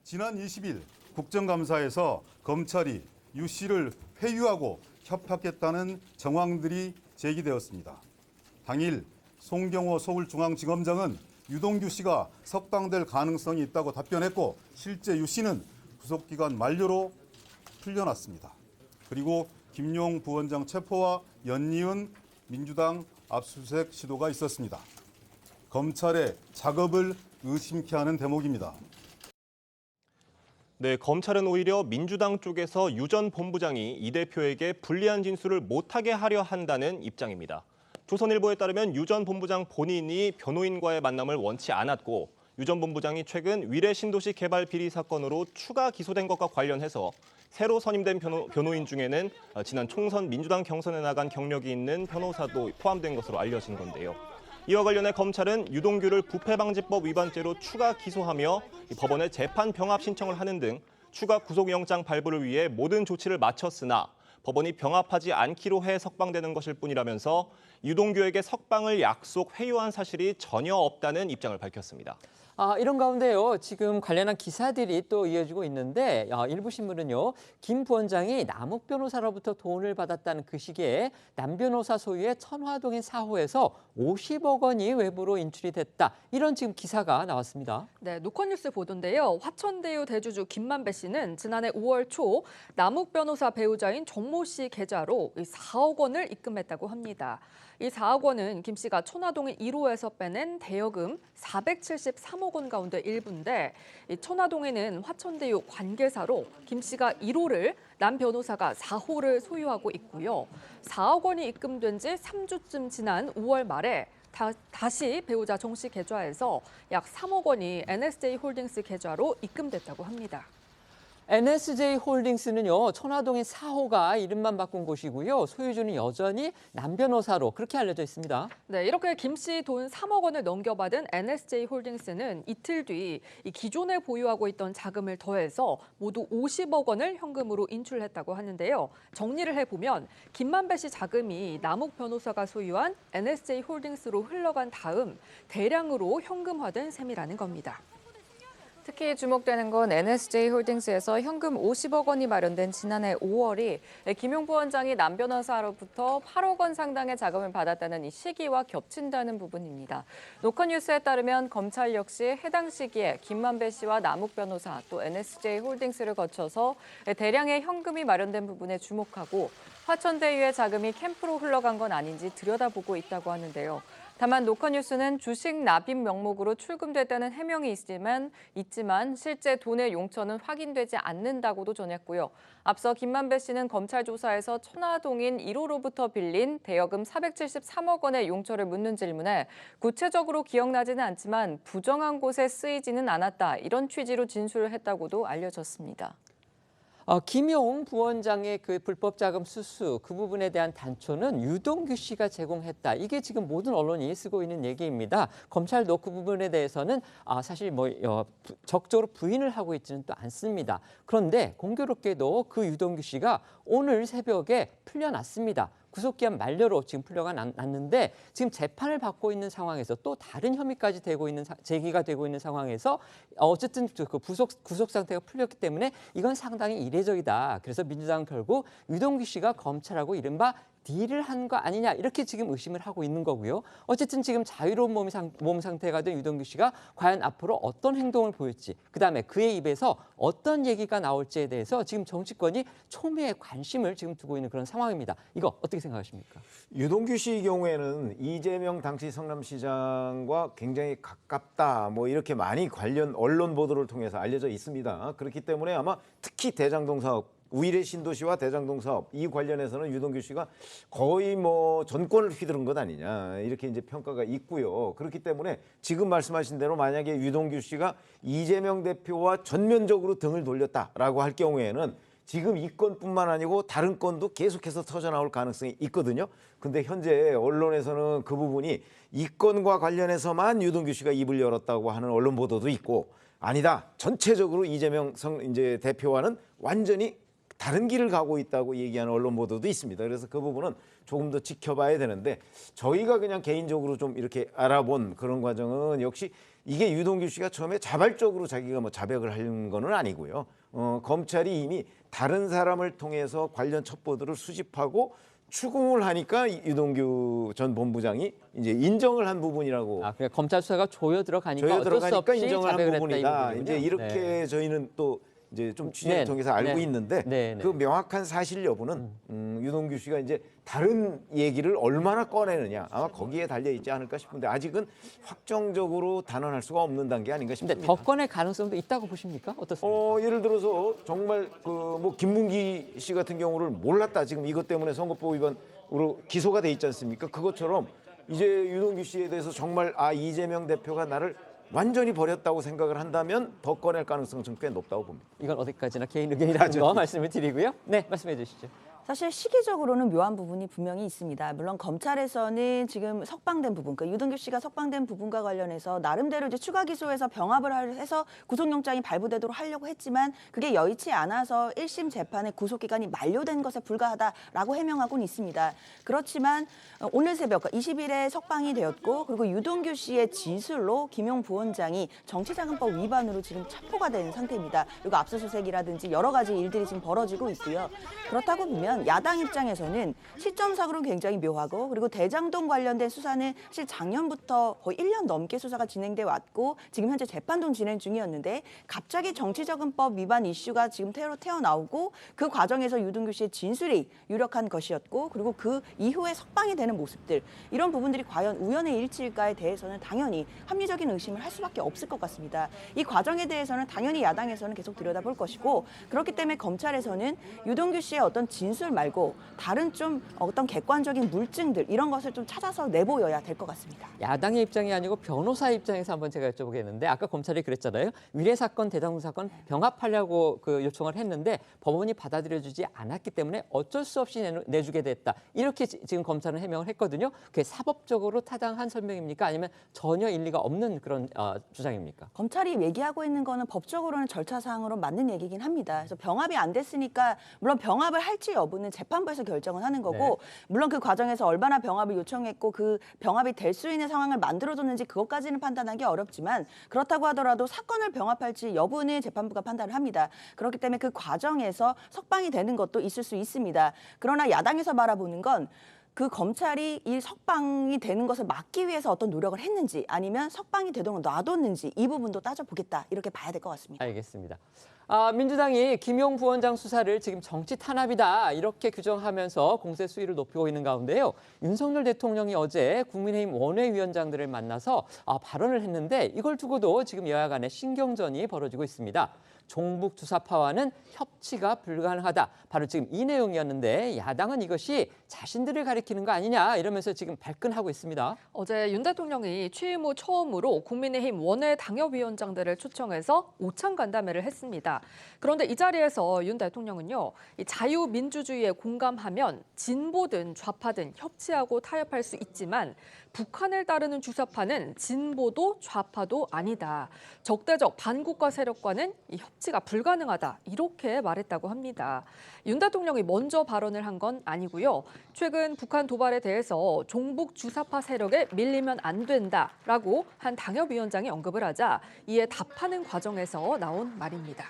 지난 20일 국정감사에서 검찰이 유 씨를 회유하고 협박했다는 정황들이 제기되었습니다. 당일 송경호 서울중앙지검장은 유동규 씨가 석방될 가능성이 있다고 답변했고, 실제 유 씨는 구속기간 만료로 풀려났습니다. 그리고 김용 부원장 체포와 연이은 민주당 압수수색 시도가 있었습니다. 검찰의 작업을 의심케 하는 대목입니다. 네, 검찰은 오히려 민주당 쪽에서 유 전 본부장이 이 대표에게 불리한 진술을 못하게 하려 한다는 입장입니다. 조선일보에 따르면 유 전 본부장 본인이 변호인과의 만남을 원치 않았고, 유 전 본부장이 최근 위례 신도시 개발 비리 사건으로 추가 기소된 것과 관련해서 새로 선임된 변호인 중에는 지난 총선 민주당 경선에 나간 경력이 있는 변호사도 포함된 것으로 알려진 건데요. 이와 관련해 검찰은 유동규를 부패방지법 위반죄로 추가 기소하며 법원에 재판 병합 신청을 하는 등 추가 구속영장 발부를 위해 모든 조치를 마쳤으나 법원이 병합하지 않기로 해 석방되는 것일 뿐이라면서 유동규에게 석방을 약속 회유한 사실이 전혀 없다는 입장을 밝혔습니다. 이런 가운데요, 지금 관련한 기사들이 또 이어지고 있는데 일부 신문은요, 김 부원장이 남욱 변호사로부터 돈을 받았다는 그 시기에 남 변호사 소유의 천화동인 4호에서 50억 원이 외부로 인출이 됐다. 이런 지금 기사가 나왔습니다. 네, 노컷뉴스 보도인데요. 화천대유 대주주 김만배 씨는 지난해 5월 초 남욱 변호사 배우자인 정모 씨 계좌로 4억 원을 입금했다고 합니다. 이 4억 원은 김 씨가 천화동인 1호에서 빼낸 대여금 473억 원 가운데 일부인데, 이 천화동에는 화천대유 관계사로 김 씨가 1호를, 남 변호사가 4호를 소유하고 있고요. 4억 원이 입금된 지 3주쯤 지난 5월 말에 다시 배우자 정 씨 계좌에서 약 3억 원이 NSJ 홀딩스 계좌로 입금됐다고 합니다. NSJ 홀딩스는요, 천화동인 4호가 이름만 바꾼 곳이고요. 소유주는 여전히 남 변호사로 그렇게 알려져 있습니다. 네, 이렇게 김 씨 돈 3억 원을 넘겨받은 NSJ 홀딩스는 이틀 뒤 이 기존에 보유하고 있던 자금을 더해서 모두 50억 원을 현금으로 인출했다고 하는데요. 정리를 해보면 김만배 씨 자금이 남욱 변호사가 소유한 NSJ 홀딩스로 흘러간 다음 대량으로 현금화된 셈이라는 겁니다. 특히 주목되는 건 NSJ 홀딩스에서 현금 50억 원이 마련된 지난해 5월이 김용 부원장이 남 변호사로부터 8억 원 상당의 자금을 받았다는 이 시기와 겹친다는 부분입니다. 노컷뉴스에 따르면 검찰 역시 해당 시기에 김만배 씨와 남욱 변호사 또 NSJ 홀딩스를 거쳐서 대량의 현금이 마련된 부분에 주목하고 화천대유의 자금이 캠프로 흘러간 건 아닌지 들여다보고 있다고 하는데요. 다만 노컷뉴스는 주식 납입 명목으로 출금됐다는 해명이 있지만 실제 돈의 용처는 확인되지 않는다고도 전했고요. 앞서 김만배 씨는 검찰 조사에서 천화동인 1호로부터 빌린 대여금 473억 원의 용처를 묻는 질문에 구체적으로 기억나지는 않지만 부정한 곳에 쓰이지는 않았다, 이런 취지로 진술을 했다고도 알려졌습니다. 김용 부원장의 그 불법 자금 수수 그 부분에 대한 단초는 유동규 씨가 제공했다. 이게 지금 모든 언론이 쓰고 있는 얘기입니다. 검찰도 그 부분에 대해서는 사실 적극적으로 부인을 하고 있지는 또 않습니다. 그런데 공교롭게도 그 유동규 씨가 오늘 새벽에 풀려났습니다. 구속기한 만료로 지금 풀려가 났는데 지금 재판을 받고 있는 상황에서 또 다른 혐의까지 제기가 되고 있는 상황에서 어쨌든 그 구속 상태가 풀렸기 때문에 이건 상당히 이례적이다. 그래서 민주당은 결국 유동규 씨가 검찰하고 이른바 딜을 한 거 아니냐, 이렇게 지금 의심을 하고 있는 거고요. 어쨌든 지금 자유로운 몸 상태가 된 유동규 씨가 과연 앞으로 어떤 행동을 보일지, 그다음에 그의 입에서 어떤 얘기가 나올지에 대해서 지금 정치권이 초미의 관심을 지금 두고 있는 그런 상황입니다. 이거 어떻게 생각하십니까? 유동규 씨 경우에는 이재명 당시 성남시장과 굉장히 가깝다, 뭐 이렇게 많이 관련 언론 보도를 통해서 알려져 있습니다. 그렇기 때문에 아마 특히 대장동 사업, 우일의 신도시와 대장동 사업 이 관련해서는 유동규 씨가 거의 뭐 전권을 휘두른 것 아니냐, 이렇게 이제 평가가 있고요. 그렇기 때문에 지금 말씀하신 대로 만약에 유동규 씨가 이재명 대표와 전면적으로 등을 돌렸다라고 할 경우에는 지금 이 건뿐만 아니고 다른 건도 계속해서 터져나올 가능성이 있거든요. 근데 현재 언론에서는 그 부분이 이 건과 관련해서만 유동규 씨가 입을 열었다고 하는 언론 보도도 있고, 아니다, 전체적으로 이재명 대표와는 완전히 다른 길을 가고 있다고 얘기하는 언론 보도도 있습니다. 그래서 그 부분은 조금 더 지켜봐야 되는데, 저희가 그냥 개인적으로 좀 이렇게 알아본 그런 과정은 역시 이게 유동규 씨가 처음에 자발적으로 자기가 뭐 자백을 하는 거는 아니고요. 검찰이 이미 다른 사람을 통해서 관련 첩보들을 수집하고 추궁을 하니까 유동규 전 본부장이 이제 인정을 한 부분이라고. 그러니까 검찰 수사가 조여 들어가니까 어쩔 수 없이 인정을 한 자백을 부분이다. 했다, 이제 이렇게 네. 저희는 또 이제 좀 취재를 통해서 알고 있는데 그 명확한 사실 여부는 유동규 씨가 이제 다른 얘기를 얼마나 꺼내느냐, 아마 거기에 달려 있지 않을까 싶은데 아직은 확정적으로 단언할 수가 없는 단계 아닌가 싶습니다. 근데 더 꺼낼 가능성도 있다고 보십니까? 어떻습니까? 예를 들어서 정말 뭐 김문기 씨 같은 경우를 몰랐다, 지금 이것 때문에 선거법 위반으로 기소가 돼 있지 않습니까? 그것처럼 이제 유동규 씨에 대해서 정말 이재명 대표가 나를 완전히 버렸다고 생각을 한다면 더 꺼낼 가능성은 좀 꽤 높다고 봅니다. 이건 어디까지나 개인 의견이라는 거 말씀을 드리고요. 네, 말씀해 주시죠. 사실 시기적으로는 묘한 부분이 분명히 있습니다. 물론 검찰에서는 지금 석방된 부분, 그러니까 유동규 씨가 석방된 부분과 관련해서 나름대로 이제 추가 기소해서 병합을 해서 구속영장이 발부되도록 하려고 했지만 그게 여의치 않아서 1심 재판의 구속기간이 만료된 것에 불과하다라고 해명하고는 있습니다. 그렇지만 오늘 새벽 20일에 석방이 되었고 그리고 유동규 씨의 진술로 김용 부원장이 정치자금법 위반으로 지금 체포가 된 상태입니다. 그리고 압수수색이라든지 여러 가지 일들이 지금 벌어지고 있고요. 그렇다고 보면 야당 입장에서는 시점상으로는 굉장히 묘하고 그리고 대장동 관련된 수사는 사실 작년부터 거의 1년 넘게 수사가 진행돼 왔고 지금 현재 재판도 진행 중이었는데 갑자기 정치자금법 위반 이슈가 지금 태어나오고 그 과정에서 유동규 씨의 진술이 유력한 것이었고 그리고 그 이후에 석방이 되는 모습들 이런 부분들이 과연 우연의 일치일까에 대해서는 당연히 합리적인 의심을 할 수밖에 없을 것 같습니다. 이 과정에 대해서는 당연히 야당에서는 계속 들여다볼 것이고 그렇기 때문에 검찰에서는 유동규 씨의 어떤 진술 말고 다른 좀 어떤 객관적인 물증들 이런 것을 좀 찾아서 내보여야 될 것 같습니다. 야당의 입장이 아니고 변호사 입장에서 한번 제가 여쭤보겠는데 아까 검찰이 그랬잖아요. 위례 사건, 대장동 사건 병합하려고 요청을 했는데 법원이 받아들여주지 않았기 때문에 어쩔 수 없이 내주게 됐다. 이렇게 지금 검찰은 해명을 했거든요. 그게 사법적으로 타당한 설명입니까? 아니면 전혀 일리가 없는 그런 주장입니까? 검찰이 얘기하고 있는 거는 법적으로는 절차상으로 맞는 얘기긴 합니다. 그래서 병합이 안 됐으니까 물론 병합을 할지 여부는 재판부에서 결정을 하는 거고 네. 물론 그 과정에서 얼마나 병합을 요청했고 그 병합이 될 수 있는 상황을 만들어줬는지 그것까지는 판단하기 어렵지만 그렇다고 하더라도 사건을 병합할지 여부는 재판부가 판단을 합니다. 그렇기 때문에 그 과정에서 석방이 되는 것도 있을 수 있습니다. 그러나 야당에서 바라보는 건 그 검찰이 이 석방이 되는 것을 막기 위해서 어떤 노력을 했는지 아니면 석방이 되도록 놔뒀는지 이 부분도 따져보겠다 이렇게 봐야 될 것 같습니다. 알겠습니다. 민주당이 김용 부원장 수사를 지금 정치 탄압이다 이렇게 규정하면서 공세 수위를 높이고 있는 가운데요. 윤석열 대통령이 어제 국민의힘 원외위원장들을 만나서 발언을 했는데 이걸 두고도 지금 여야 간의 신경전이 벌어지고 있습니다. 종북 주사파와는 협치가 불가능하다. 바로 지금 이 내용이었는데 야당은 이것이 자신들을 가리키는 거 아니냐 이러면서 지금 발끈하고 있습니다. 어제 윤 대통령이 취임 후 처음으로 국민의힘 원외 당협위원장들을 초청해서 오찬 간담회를 했습니다. 그런데 이 자리에서 윤 대통령은요, 이 자유민주주의에 공감하면 진보든 좌파든 협치하고 타협할 수 있지만 북한을 따르는 주사파는 진보도 좌파도 아니다. 적대적 반국가 세력과는 이 협치가 불가능하다. 이렇게 말했다고 합니다. 윤 대통령이 먼저 발언을 한 건 아니고요. 최근 북한 도발에 대해서 종북 주사파 세력에 밀리면 안 된다라고 한 당협위원장이 언급을 하자 이에 답하는 과정에서 나온 말입니다.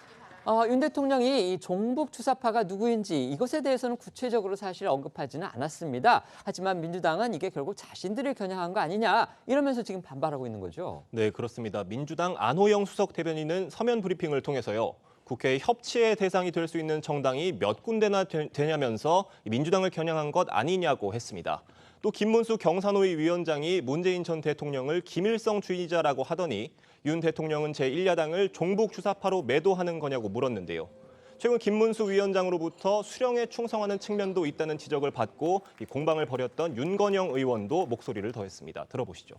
윤 대통령이 이 종북 주사파가 누구인지 이것에 대해서는 구체적으로 사실 언급하지는 않았습니다. 하지만 민주당은 이게 결국 자신들을 겨냥한 거 아니냐 이러면서 지금 반발하고 있는 거죠. 네, 그렇습니다. 민주당 안호영 수석 대변인은 서면 브리핑을 통해서요. 국회의 협치의 대상이 될 수 있는 정당이 몇 군데나 되냐면서 민주당을 겨냥한 것 아니냐고 했습니다. 또 김문수 경사노위 위원장이 문재인 전 대통령을 김일성주의자라고 하더니 윤 대통령은 제1야당을 종북 주사파로 매도하는 거냐고 물었는데요. 최근 김문수 위원장으로부터 수령에 충성하는 측면도 있다는 지적을 받고 공방을 벌였던 윤건영 의원도 목소리를 더했습니다. 들어보시죠.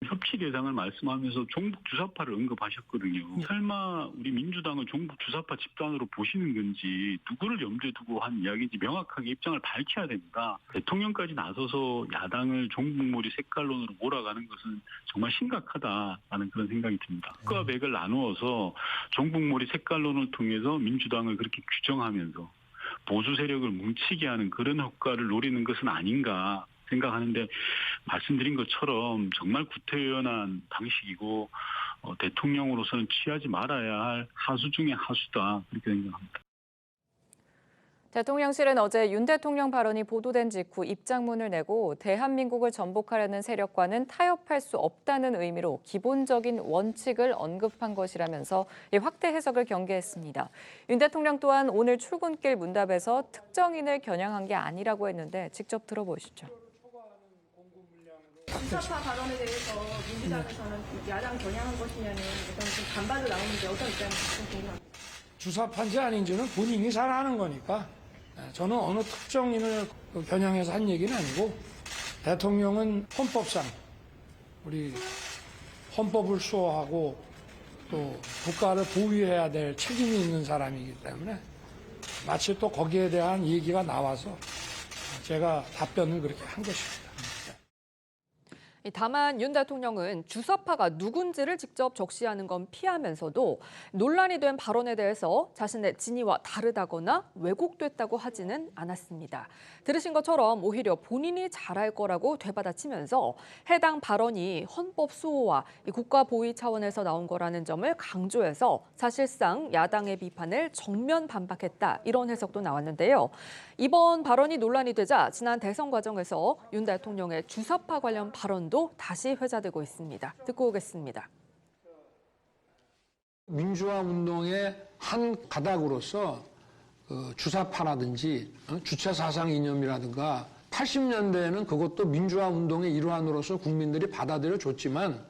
협치 대상을 말씀하면서 종북 주사파를 언급하셨거든요. 설마 우리 민주당을 종북 주사파 집단으로 보시는 건지 누구를 염두에 두고 한 이야기인지 명확하게 입장을 밝혀야 됩니다. 대통령까지 나서서 야당을 종북몰이 색깔론으로 몰아가는 것은 정말 심각하다라는 그런 생각이 듭니다. 흑과 백을 나누어서 종북몰이 색깔론을 통해서 민주당을 그렇게 규정하면서 보수 세력을 뭉치게 하는 그런 효과를 노리는 것은 아닌가 생각하는데 말씀드린 것처럼 정말 구태의연한 방식이고 대통령으로서는 취하지 말아야 할 하수 중의 하수다 그렇게 생각합니다. 대통령실은 어제 윤 대통령 발언이 보도된 직후 입장문을 내고 대한민국을 전복하려는 세력과는 타협할 수 없다는 의미로 기본적인 원칙을 언급한 것이라면서 확대 해석을 경계했습니다. 윤 대통령 또한 오늘 출근길 문답에서 특정인을 겨냥한 게 아니라고 했는데 직접 들어보시죠. 주사파 발언에 대해서 민주당에서는 야당 겨냥한 것이냐는 어떤 좀 반발도 나오는데 어떤 입장인지 좀 궁금합니다. 주사파인지 아닌지는 본인이 잘 아는 거니까 저는 어느 특정인을 겨냥해서 한 얘기는 아니고 대통령은 헌법상 우리 헌법을 수호하고 또 국가를 보위해야 될 책임이 있는 사람이기 때문에 마치 또 거기에 대한 얘기가 나와서 제가 답변을 그렇게 한 것입니다. 다만 윤 대통령은 주사파가 누군지를 직접 적시하는 건 피하면서도 논란이 된 발언에 대해서 자신의 진위와 다르다거나 왜곡됐다고 하지는 않았습니다. 들으신 것처럼 오히려 본인이 잘할 거라고 되받아치면서 해당 발언이 헌법 수호와 국가 보위 차원에서 나온 거라는 점을 강조해서 사실상 야당의 비판을 정면 반박했다, 이런 해석도 나왔는데요. 이번 발언이 논란이 되자 지난 대선 과정에서 윤 대통령의 주사파 관련 발언도 다시 회자되고 있습니다. 듣고 오겠습니다. 민주화 운동의 한 가닥으로서 주사파라든지 주체 사상 이념이라든가 80년대에는 그것도 민주화 운동의 일환으로서 국민들이 받아들여 줬지만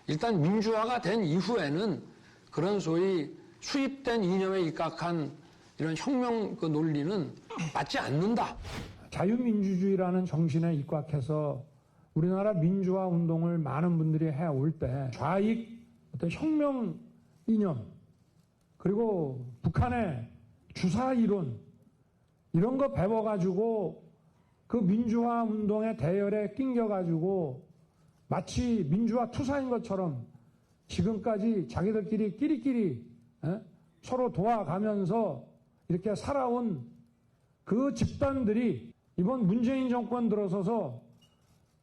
일단 민주화가 된 이후에는 그런 소위 수입된 이념에 입각한 이런 혁명 논리는 맞지 않는다. 자유민주주의라는 정신에 입각해서 우리나라 민주화 운동을 많은 분들이 해올 때 좌익 어떤 혁명 이념, 그리고 북한의 주사 이론, 이런 거 배워가지고 그 민주화 운동의 대열에 낑겨가지고 마치 민주화 투사인 것처럼 지금까지 자기들끼리 끼리끼리 서로 도와가면서 이렇게 살아온 그 집단들이 이번 문재인 정권 들어서서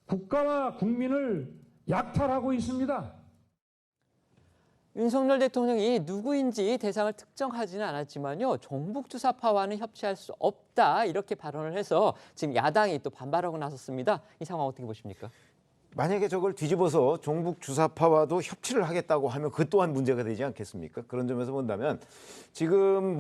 국가와 국민을 약탈하고 있습니다. 윤석열 대통령이 누구인지 대상을 특정하지는 않았지만요, 종북주사파와는 협치할 수 없다, 이렇게 발언을 해서 지금 야당이 또 반발하고 나섰습니다. 이 상황 어떻게 보십니까? 만약에 저걸 뒤집어서 종북 주사파와도 협치를 하겠다고 하면 그 또한 문제가 되지 않겠습니까? 그런 점에서 본다면 지금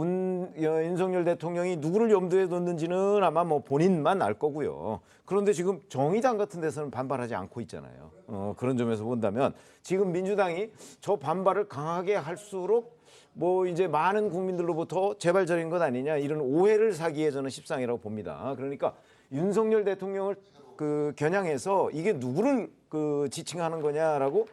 윤석열 대통령이 누구를 염두에 뒀는지는 아마 뭐 본인만 알 거고요. 그런데 지금 정의당 같은 데서는 반발하지 않고 있잖아요. 그런 점에서 본다면 지금 민주당이 저 반발을 강하게 할수록 뭐 이제 많은 국민들로부터 재발절인 것 아니냐, 이런 오해를 사기에 저는 십상이라고 봅니다. 그러니까 윤석열 대통령을 겨냥해서 이게 누구를 지칭하는 거냐라고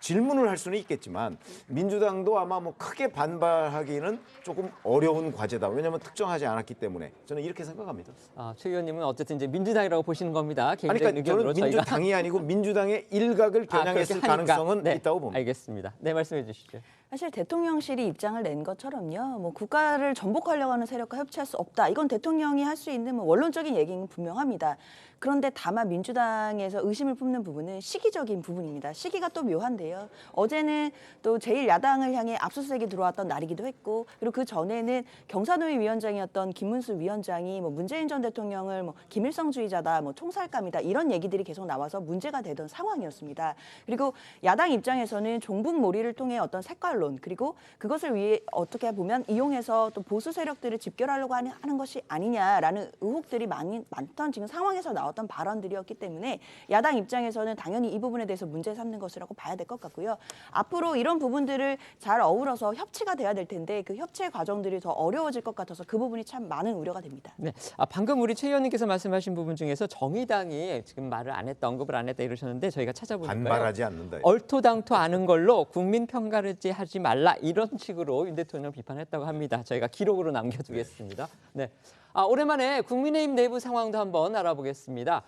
질문을 할 수는 있겠지만 민주당도 아마 뭐 크게 반발하기는 조금 어려운 과제다. 왜냐하면 특정하지 않았기 때문에 저는 이렇게 생각합니다. 최 의원님은 어쨌든 이제 민주당이라고 보시는 겁니다. 개인적인 그러니까 의견으로 저는 민주당이 아니고 민주당의 일각을 겨냥했을 가능성은 있다고 봅니다. 알겠습니다. 네, 말씀해 주시죠. 사실 대통령실이 입장을 낸 것처럼요, 뭐 국가를 전복하려고 하는 세력과 협치할 수 없다, 이건 대통령이 할 수 있는 뭐 원론적인 얘기는 분명합니다. 그런데 다만 민주당에서 의심을 품는 부분은 시기적인 부분입니다. 시기가 또 묘한데요. 어제는 또 제1야당을 향해 압수수색이 들어왔던 날이기도 했고, 그리고 그 전에는 경사노위 위원장이었던 김문수 위원장이 뭐 문재인 전 대통령을 뭐 김일성주의자다, 뭐 총살감이다, 이런 얘기들이 계속 나와서 문제가 되던 상황이었습니다. 그리고 야당 입장에서는 종북몰이를 통해 어떤 색깔론, 그리고 그것을 위해 어떻게 보면 이용해서 또 보수 세력들을 집결하려고 하는 것이 아니냐라는 의혹들이 많던 지금 상황에서 나왔던 발언들이었기 때문에 야당 입장에서는 당연히 이 부분에 대해서 문제 삼는 것이라고 봐야 될 것 같고요. 앞으로 이런 부분들을 잘 어우러서 협치가 돼야 될 텐데 그 협치의 과정들이 더 어려워질 것 같아서 그 부분이 참 많은 우려가 됩니다. 네, 방금 우리 최 의원님께서 말씀하신 부분 중에서 정의당이 지금 말을 안 했다, 언급을 안 했다 이러셨는데 저희가 찾아보니까 반발하지 않는다. 얼토당토 않은 걸로 국민 평가를 하지 말라, 이런 식으로 윤 대통령 비판했다고 합니다. 저희가 기록으로 남겨두겠습니다. 네. 오랜만에 국민의힘 내부 상황도 한번 알아보겠습니다.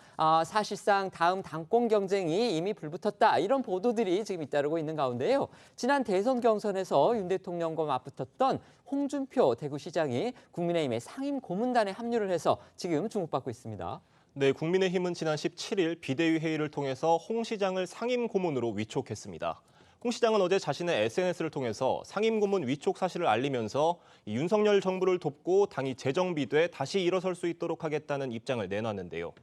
사실상 다음 당권 경쟁이 이미 불붙었다, 이런 보도들이 지금 잇따르고 있는 가운데요. 지난 대선 경선에서 윤 대통령과 맞붙었던 홍준표 대구시장이 국민의힘의 상임 고문단에 합류를 해서 지금 주목받고 있습니다. 네, 국민의힘은 지난 17일 비대위 회의를 통해서 홍 시장을 상임 고문으로 위촉했습니다. 홍 시장은 어제 자신의 SNS를 통해서 상임고문 위촉 사실을 알리면서 윤석열 정부를 돕고 당이 재정비돼 다시 일어설 수 있도록 하겠다는 입장을 내놨는데요.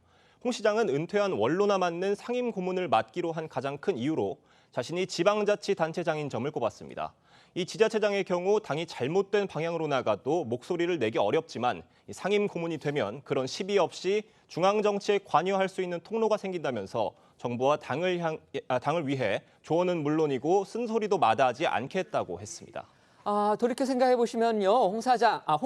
홍 시장은 은퇴한 원로나 맡는 상임고문을 맡기로 한 가장 큰 이유로 자신이 지방자치단체장인 점을 꼽았습니다. 이 지자체장의 경우 당이 잘못된 방향으로 나가도 목소리를 내기 어렵지만 상임고문이 되면 그런 시비 없이 중앙정치에 관여할 수 있는 통로가 생긴다면서 정부와 당을 위해 조언은 물론이고 쓴소리도 마다하지 않겠다고 했습니다. 돌이켜 생각해 보시면요, 홍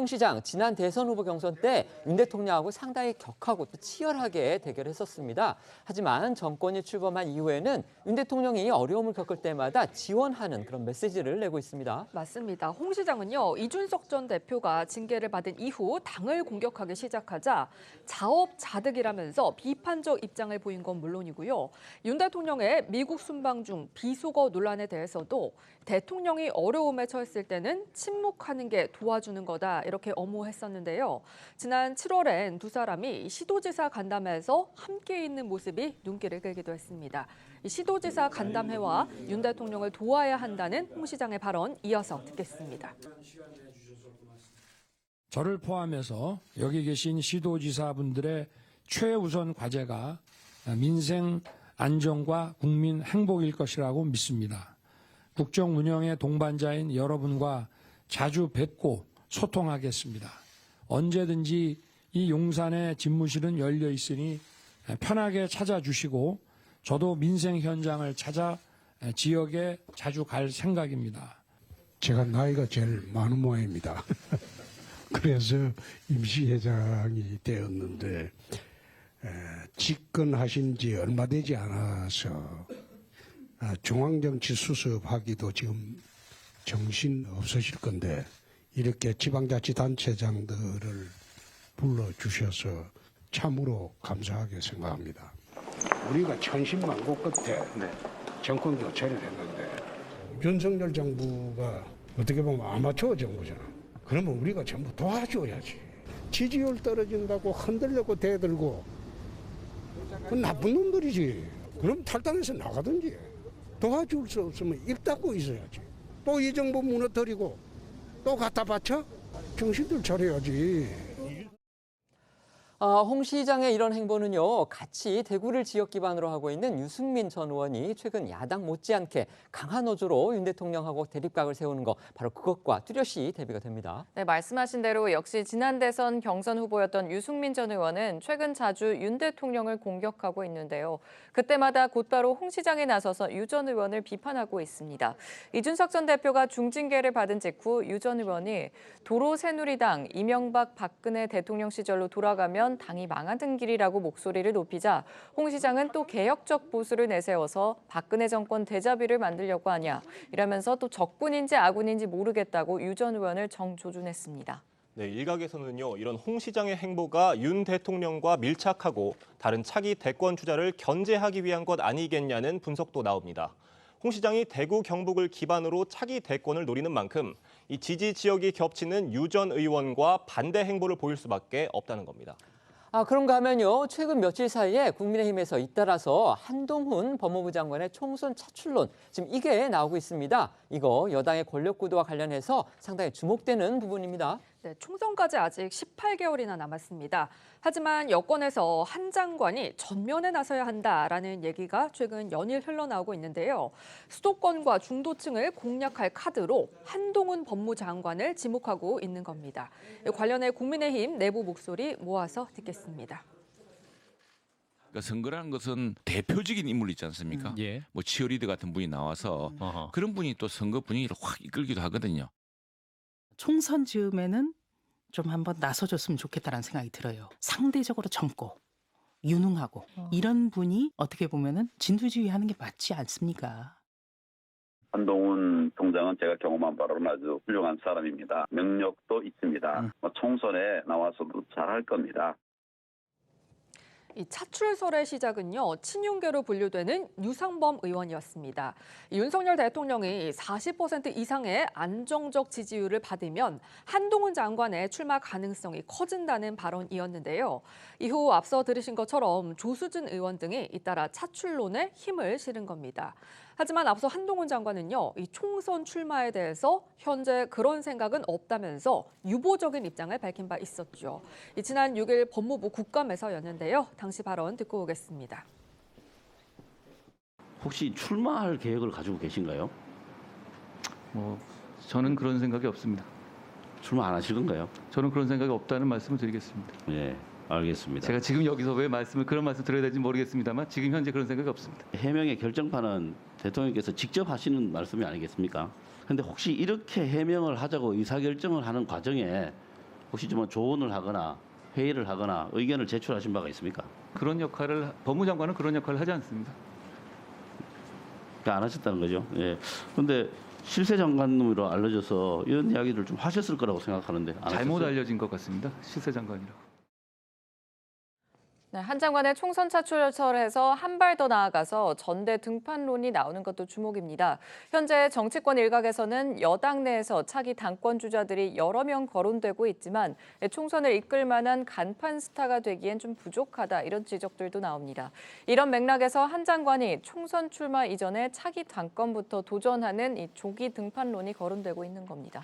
시장 지난 대선 후보 경선 때 윤 대통령하고 상당히 격하고 또 치열하게 대결했었습니다. 하지만 정권이 출범한 이후에는 윤 대통령이 어려움을 겪을 때마다 지원하는 그런 메시지를 내고 있습니다. 맞습니다. 홍 시장은요, 이준석 전 대표가 징계를 받은 이후 당을 공격하기 시작하자 자업자득이라면서 비판적 입장을 보인 건 물론이고요. 윤 대통령의 미국 순방 중 비속어 논란에 대해서도 대통령이 어려움에 처했을 때는 침묵하는 게 도와주는 거다 이렇게 엄호했었는데요. 지난 7월엔 두 사람이 시도지사 간담회에서 함께 있는 모습이 눈길을 끌기도 했습니다. 이 시도지사 간담회와 윤 대통령을 도와야 한다는 홍 시장의 발언 이어서 듣겠습니다. 저를 포함해서 여기 계신 시도지사분들의 최우선 과제가 민생 안정과 국민 행복일 것이라고 믿습니다. 국정 운영의 동반자인 여러분과 자주 뵙고 소통하겠습니다. 언제든지 이 용산의 집무실은 열려 있으니 편하게 찾아주시고 저도 민생 현장을 찾아 지역에 자주 갈 생각입니다. 제가 나이가 제일 많은 모양입니다. 그래서 임시회장이 되었는데 집권하신 지 얼마 되지 않아서 중앙정치 수습하기도 지금 정신 없으실 건데 이렇게 지방자치단체장들을 불러주셔서 참으로 감사하게 생각합니다. 우리가 천신만고 끝에 정권 교체를 했는데 윤석열 정부가 어떻게 보면 아마추어 정부잖아. 그러면 우리가 전부 도와줘야지. 지지율 떨어진다고 흔들려고 대들고 그건 나쁜 놈들이지. 그럼 탈당해서 나가든지. 도와줄 수 없으면 입 닫고 있어야지. 또 이 정부 무너뜨리고 또 갖다 바쳐? 정신들 차려야지. 홍 시장의 이런 행보는요, 같이 대구를 지역 기반으로 하고 있는 유승민 전 의원이 최근 야당 못지않게 강한 어조로 윤 대통령하고 대립각을 세우는 거 바로 그것과 뚜렷이 대비가 됩니다. 네, 말씀하신 대로 역시 지난 대선 경선 후보였던 유승민 전 의원은 최근 자주 윤 대통령을 공격하고 있는데요. 그때마다 곧바로 홍 시장에 나서서 유 전 의원을 비판하고 있습니다. 이준석 전 대표가 중징계를 받은 직후 유 전 의원이 도로 새누리당 이명박 박근혜 대통령 시절로 돌아가면 당이 망하는 길이라고 목소리를 높이자 홍 시장은 또 개혁적 보수를 내세워서 박근혜 정권 데자뷰를 만들려고 하냐 이러면서 또 적군인지 아군인지 모르겠다고 유 전 의원을 정조준했습니다. 네, 일각에서는요, 이런 홍 시장의 행보가 윤 대통령과 밀착하고 다른 차기 대권 주자를 견제하기 위한 것 아니겠냐는 분석도 나옵니다. 홍 시장이 대구 경북을 기반으로 차기 대권을 노리는 만큼 이 지지 지역이 겹치는 유 전 의원과 반대 행보를 보일 수밖에 없다는 겁니다. 그런가 하면요, 최근 며칠 사이에 국민의힘에서 잇따라서 한동훈 법무부 장관의 총선 차출론, 지금 이게 나오고 있습니다. 이거 여당의 권력 구도와 관련해서 상당히 주목되는 부분입니다. 네, 총선까지 아직 18개월이나 남았습니다. 하지만 여권에서 한 장관이 전면에 나서야 한다라는 얘기가 최근 연일 흘러나오고 있는데요. 수도권과 중도층을 공략할 카드로 한동훈 법무장관을 지목하고 있는 겁니다. 관련해 국민의힘 내부 목소리 모아서 듣겠습니다. 그러니까 선거라는 것은 대표적인 인물 있지 않습니까? 뭐 치어리더 같은 분이 나와서 그런 분이 또 선거 분위기를 확 이끌기도 하거든요. 총선 즈음에는 좀 한번 나서줬으면 좋겠다라는 생각이 들어요. 상대적으로 젊고 유능하고 이런 분이 어떻게 보면은 진두지휘하는 게 맞지 않습니까? 한동훈 총장은 제가 경험한 바로는 아주 훌륭한 사람입니다. 능력도 있습니다. 총선에 나와서도 잘할 겁니다. 이 차출설의 시작은요, 친윤계로 분류되는 유상범 의원이었습니다. 윤석열 대통령이 40% 이상의 안정적 지지율을 받으면 한동훈 장관의 출마 가능성이 커진다는 발언이었는데요. 이후 앞서 들으신 것처럼 조수진 의원 등이 잇따라 차출론에 힘을 실은 겁니다. 하지만 앞서 한동훈 장관은요, 이 총선 출마에 대해서 현재 그런 생각은 없다면서 유보적인 입장을 밝힌 바 있었죠. 지난 6일 법무부 국감에서였는데요. 당시 발언 듣고 오겠습니다. 혹시 출마할 계획을 가지고 계신가요? 저는 그런 생각이 없습니다. 출마 안 하실 건가요? 저는 그런 생각이 없다는 말씀을 드리겠습니다. 예. 알겠습니다. 제가 지금 여기서 왜 그런 말씀 드려야 될지 모르겠습니다만 지금 현재 그런 생각이 없습니다. 해명의 결정판은 대통령께서 직접 하시는 말씀이 아니겠습니까? 근데 혹시 이렇게 해명을 하자고 의사결정을 하는 과정에 혹시 좀 조언을 하거나 회의를 하거나 의견을 제출하신 바가 있습니까? 법무장관은 그런 역할을 하지 않습니다. 그러니까 안 하셨다는 거죠. 예. 그런데 실세 장관으로 알려져서 이런 이야기를 좀 하셨을 거라고 생각하는데 안 잘못 하셨어요? 알려진 것 같습니다. 실세 장관이라고. 네, 한 장관의 총선 차출설에서 한 발 더 나아가서 전대 등판론이 나오는 것도 주목입니다. 현재 정치권 일각에서는 여당 내에서 차기 당권 주자들이 여러 명 거론되고 있지만 총선을 이끌 만한 간판 스타가 되기엔 좀 부족하다 이런 지적들도 나옵니다. 이런 맥락에서 한 장관이 총선 출마 이전에 차기 당권부터 도전하는 이 조기 등판론이 거론되고 있는 겁니다.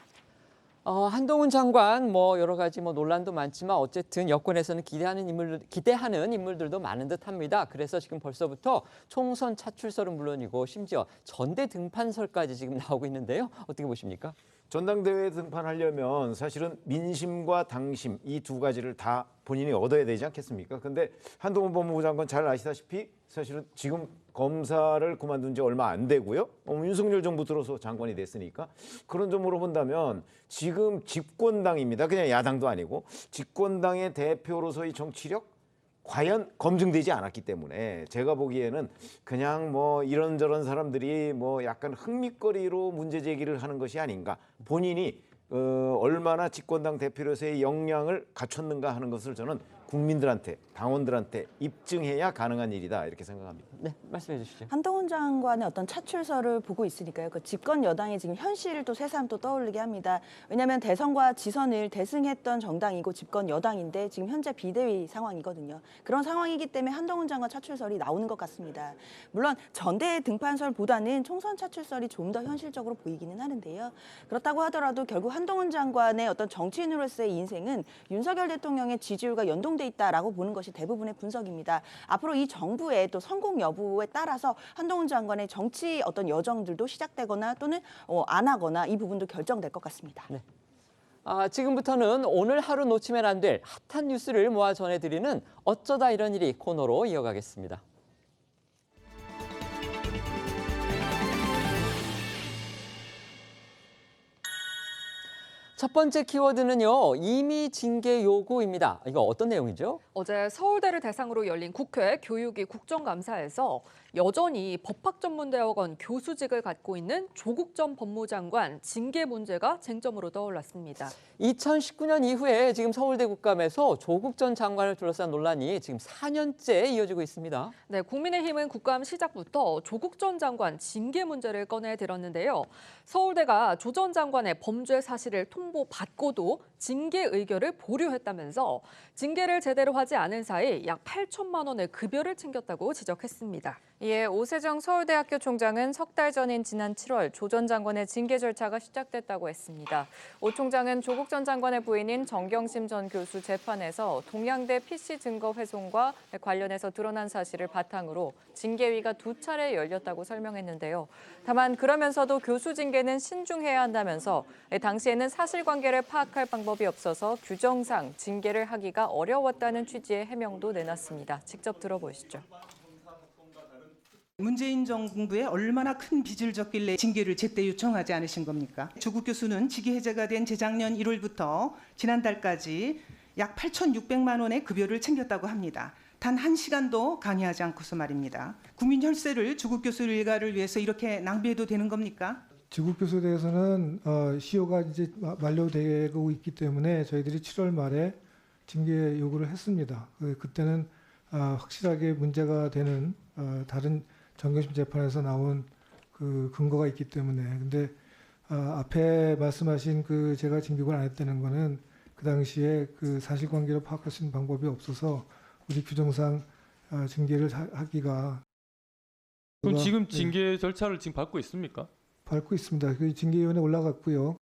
한동훈 장관 여러 가지 논란도 많지만 어쨌든 여권에서는 기대하는 인물들도 많은 듯합니다. 그래서 지금 벌써부터 총선 차출설은 물론이고 심지어 전대 등판설까지 지금 나오고 있는데요. 어떻게 보십니까? 전당대회에 등판하려면 사실은 민심과 당심 이 두 가지를 다 본인이 얻어야 되지 않겠습니까? 근데 한동훈 법무부 장관 잘 아시다시피 사실은 지금 검사를 그만둔 지 얼마 안 되고요. 윤석열 정부 들어서 장관이 됐으니까 그런 점으로 본다면 지금 집권당입니다. 그냥 야당도 아니고 집권당의 대표로서의 정치력 과연 검증되지 않았기 때문에 제가 보기에는 그냥 이런저런 사람들이 약간 흥미거리로 문제 제기를 하는 것이 아닌가. 본인이 얼마나 집권당 대표로서의 역량을 갖췄는가 하는 것을 저는 국민들한테, 당원들한테 입증해야 가능한 일이다 이렇게 생각합니다. 네, 말씀해 주시죠. 한동훈 장관의 어떤 차출설을 보고 있으니까요. 그 집권 여당이 지금 현실을 또 새삼 또 떠올리게 합니다. 왜냐하면 대선과 지선을 대승했던 정당이고 집권 여당인데 지금 현재 비대위 상황이거든요. 그런 상황이기 때문에 한동훈 장관 차출설이 나오는 것 같습니다. 물론 전대 등판설보다는 총선 차출설이 좀 더 현실적으로 보이기는 하는데요. 그렇다고 하더라도 결국 한동훈 장관의 어떤 정치인으로서의 인생은 윤석열 대통령의 지지율과 연동돼 있다라고 보는 것이 대부분의 분석입니다. 앞으로 이 정부의 또 성공 여부에 따라서 한동훈 장관의 정치 어떤 여정들도 시작되거나 또는 안 하거나 이 부분도 결정될 것 같습니다. 네. 지금부터는 오늘 하루 놓치면 안 될 핫한 뉴스를 모아 전해드리는 어쩌다 이런 일이 코너로 이어가겠습니다. 첫 번째 키워드는요, 임의 징계 요구입니다. 이거 어떤 내용이죠? 어제 서울대를 대상으로 열린 국회 교육위 국정감사에서 여전히 법학전문대학원 교수직을 갖고 있는 조국 전 법무장관 징계 문제가 쟁점으로 떠올랐습니다. 2019년 이후에 지금 서울대 국감에서 조국 전 장관을 둘러싼 논란이 지금 4년째 이어지고 있습니다. 네, 국민의힘은 국감 시작부터 조국 전 장관 징계 문제를 꺼내 들었는데요. 서울대가 조 전 장관의 범죄 사실을 통보받고도 징계 의결을 보류했다면서 징계를 제대로 하지 않은 사이 약 8천만 원의 급여를 챙겼다고 지적했습니다. 이에 오세정 서울대학교 총장은 석 달 전인 지난 7월 조 전 장관의 징계 절차가 시작됐다고 했습니다. 오 총장은 조국 전 장관의 부인인 정경심 전 교수 재판에서 동양대 PC 증거 훼손과 관련해서 드러난 사실을 바탕으로 징계위가 2차례 열렸다고 설명했는데요. 다만 그러면서도 교수 징계는 신중해야 한다면서 당시에는 사실관계를 파악할 방법이 없어서 규정상 징계를 하기가 어려웠다는 취지의 해명도 내놨습니다. 직접 들어보시죠. 문재인 정부에 얼마나 큰 빚을 졌길래 징계를 제때 요청하지 않으신 겁니까? 조국 교수는 직위 해제가 된 재작년 1월부터 지난달까지 약 8,600만 원의 급여를 챙겼다고 합니다. 단 1시간도 강의하지 않고서 말입니다. 국민 혈세를 조국 교수 일가를 위해서 이렇게 낭비해도 되는 겁니까? 조국 교수에 대해서는 시효가 이제 만료되고 있기 때문에 저희들이 7월 말에 징계 요구를 했습니다. 그때는 확실하게 문제가 되는 다른 정경심 재판에서 나온 그 근거가 있기 때문에. 근데 앞에 말씀하신 제가 징계를 안 했다는 거는 그 당시에 그 사실관계를 파악할 수 있는 방법이 없어서 우리 규정상 징계를 하기가. 그럼 지금 징계 절차를 지금 밟고 있습니까? 밟고 있습니다. 그 징계위원회 올라갔고요.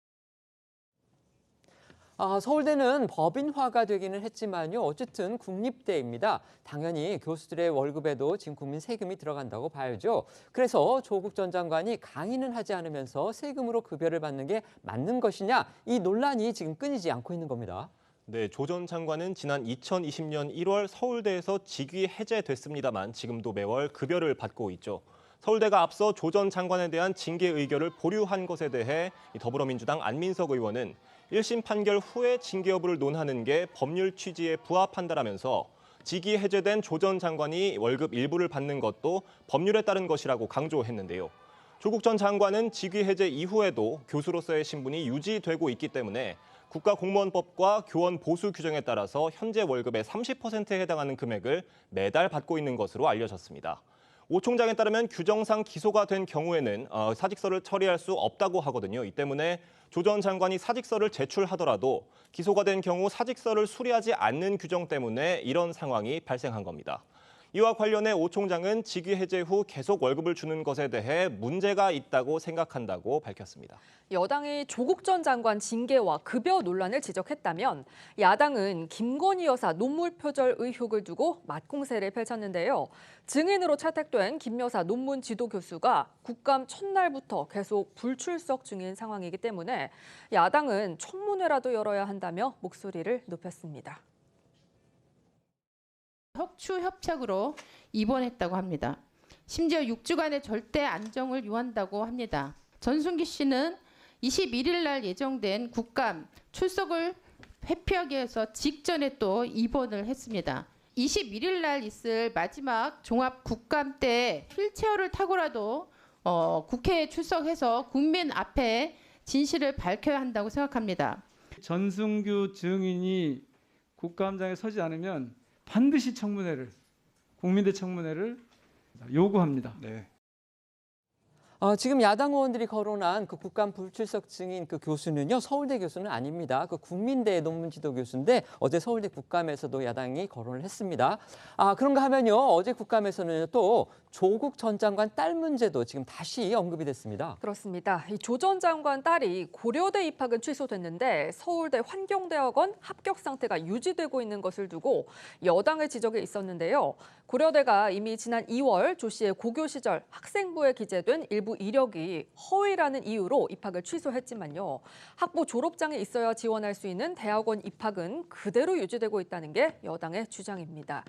서울대는 법인화가 되기는 했지만요. 어쨌든 국립대입니다. 당연히 교수들의 월급에도 지금 국민 세금이 들어간다고 봐야죠. 그래서 조국 전 장관이 강의는 하지 않으면서 세금으로 급여를 받는 게 맞는 것이냐, 이 논란이 지금 끊이지 않고 있는 겁니다. 네, 조 전 장관은 지난 2020년 1월 서울대에서 직위 해제됐습니다만 지금도 매월 급여를 받고 있죠. 서울대가 앞서 조 전 장관에 대한 징계 의결을 보류한 것에 대해 더불어민주당 안민석 의원은 1심 판결 후에 징계 여부를 논하는 게 법률 취지에 부합한다라면서 직위 해제된 조 전 장관이 월급 일부를 받는 것도 법률에 따른 것이라고 강조했는데요. 조국 전 장관은 직위 해제 이후에도 교수로서의 신분이 유지되고 있기 때문에 국가공무원법과 교원 보수 규정에 따라서 현재 월급의 30%에 해당하는 금액을 매달 받고 있는 것으로 알려졌습니다. 오 총장에 따르면 규정상 기소가 된 경우에는 사직서를 처리할 수 없다고 하거든요. 이 때문에 조 전 장관이 사직서를 제출하더라도 기소가 된 경우 사직서를 수리하지 않는 규정 때문에 이런 상황이 발생한 겁니다. 이와 관련해 오 총장은 직위 해제 후 계속 월급을 주는 것에 대해 문제가 있다고 생각한다고 밝혔습니다. 여당이 조국 전 장관 징계와 급여 논란을 지적했다면 야당은 김건희 여사 논문 표절 의혹을 두고 맞공세를 펼쳤는데요. 증인으로 채택된 김 여사 논문 지도 교수가 국감 첫날부터 계속 불출석 중인 상황이기 때문에 야당은 청문회라도 열어야 한다며 목소리를 높였습니다. 혁추 협착으로 입원했다고 합니다. 심지어 6주간의 절대 안정을 요한다고 합니다. 전순기 씨는 21일 날 예정된 국감 출석을 회피하기 위해서 직전에 또 입원을 했습니다. 21일 날 있을 마지막 종합 국감 때 휠체어를 타고라도 국회에 출석해서 국민 앞에 진실을 밝혀야 한다고 생각합니다. 전순규 증인이 국감장에 서지 않으면 반드시 청문회를, 국민대 청문회를 요구합니다. 네. 지금 야당 의원들이 거론한 그 국감 불출석 증인 그 교수는요, 서울대 교수는 아닙니다. 그 국민대 논문 지도 교수인데 어제 서울대 국감에서도 야당이 거론을 했습니다. 그런가 하면요, 어제 국감에서는 또 조국 전 장관 딸 문제도 지금 다시 언급이 됐습니다. 그렇습니다. 이 조 전 장관 딸이 고려대 입학은 취소됐는데 서울대 환경대학원 합격 상태가 유지되고 있는 것을 두고 여당의 지적이 있었는데요. 고려대가 이미 지난 2월 조 씨의 고교 시절 학생부에 기재된 일부 이력이 허위라는 이유로 입학을 취소했지만요. 학부 졸업장이 있어야 지원할 수 있는 대학원 입학은 그대로 유지되고 있다는 게 여당의 주장입니다.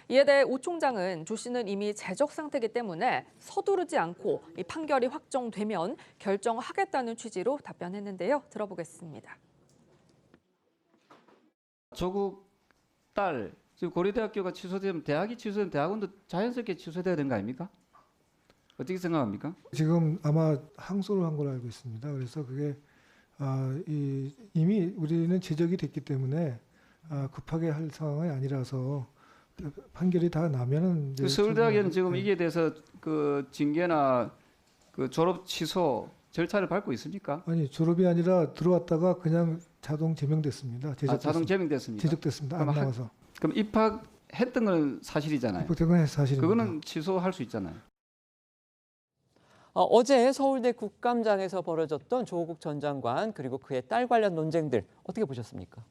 이에 대해 오 총장은 조 씨는 이미 재적 상태이기 때문에 서두르지 않고 이 판결이 확정되면 결정하겠다는 취지로 답변했는데요. 들어보겠습니다. 조국 딸, 지금 고려대학교가 취소되면 대학이 취소되면 대학원도 자연스럽게 취소돼야 되는 거 아닙니까? 어떻게 생각합니까? 지금 아마 항소를 한 걸로 알고 있습니다. 그래서 그게 이미 우리는 제적이 됐기 때문에 급하게 할 상황이 아니라서 판결이 다 나면은 그 서울대학에는 지금 이게 대해서 그 징계나 그 졸업 취소 절차를 밟고 있습니까? 아니, 졸업이 아니라 들어왔다가 그냥 자동 제명됐습니다. 자동 제명됐습니다. 제적됐습니다. 안 나와서. 그럼 입학했던 건 사실이잖아요. 입학된 건 사실입니다. 그거는 취소할 수 있잖아요. 어제 서울대 국감장에서 벌어졌던 조국 전 장관 그리고 그의 딸 관련 논쟁들 어떻게 보셨습니까?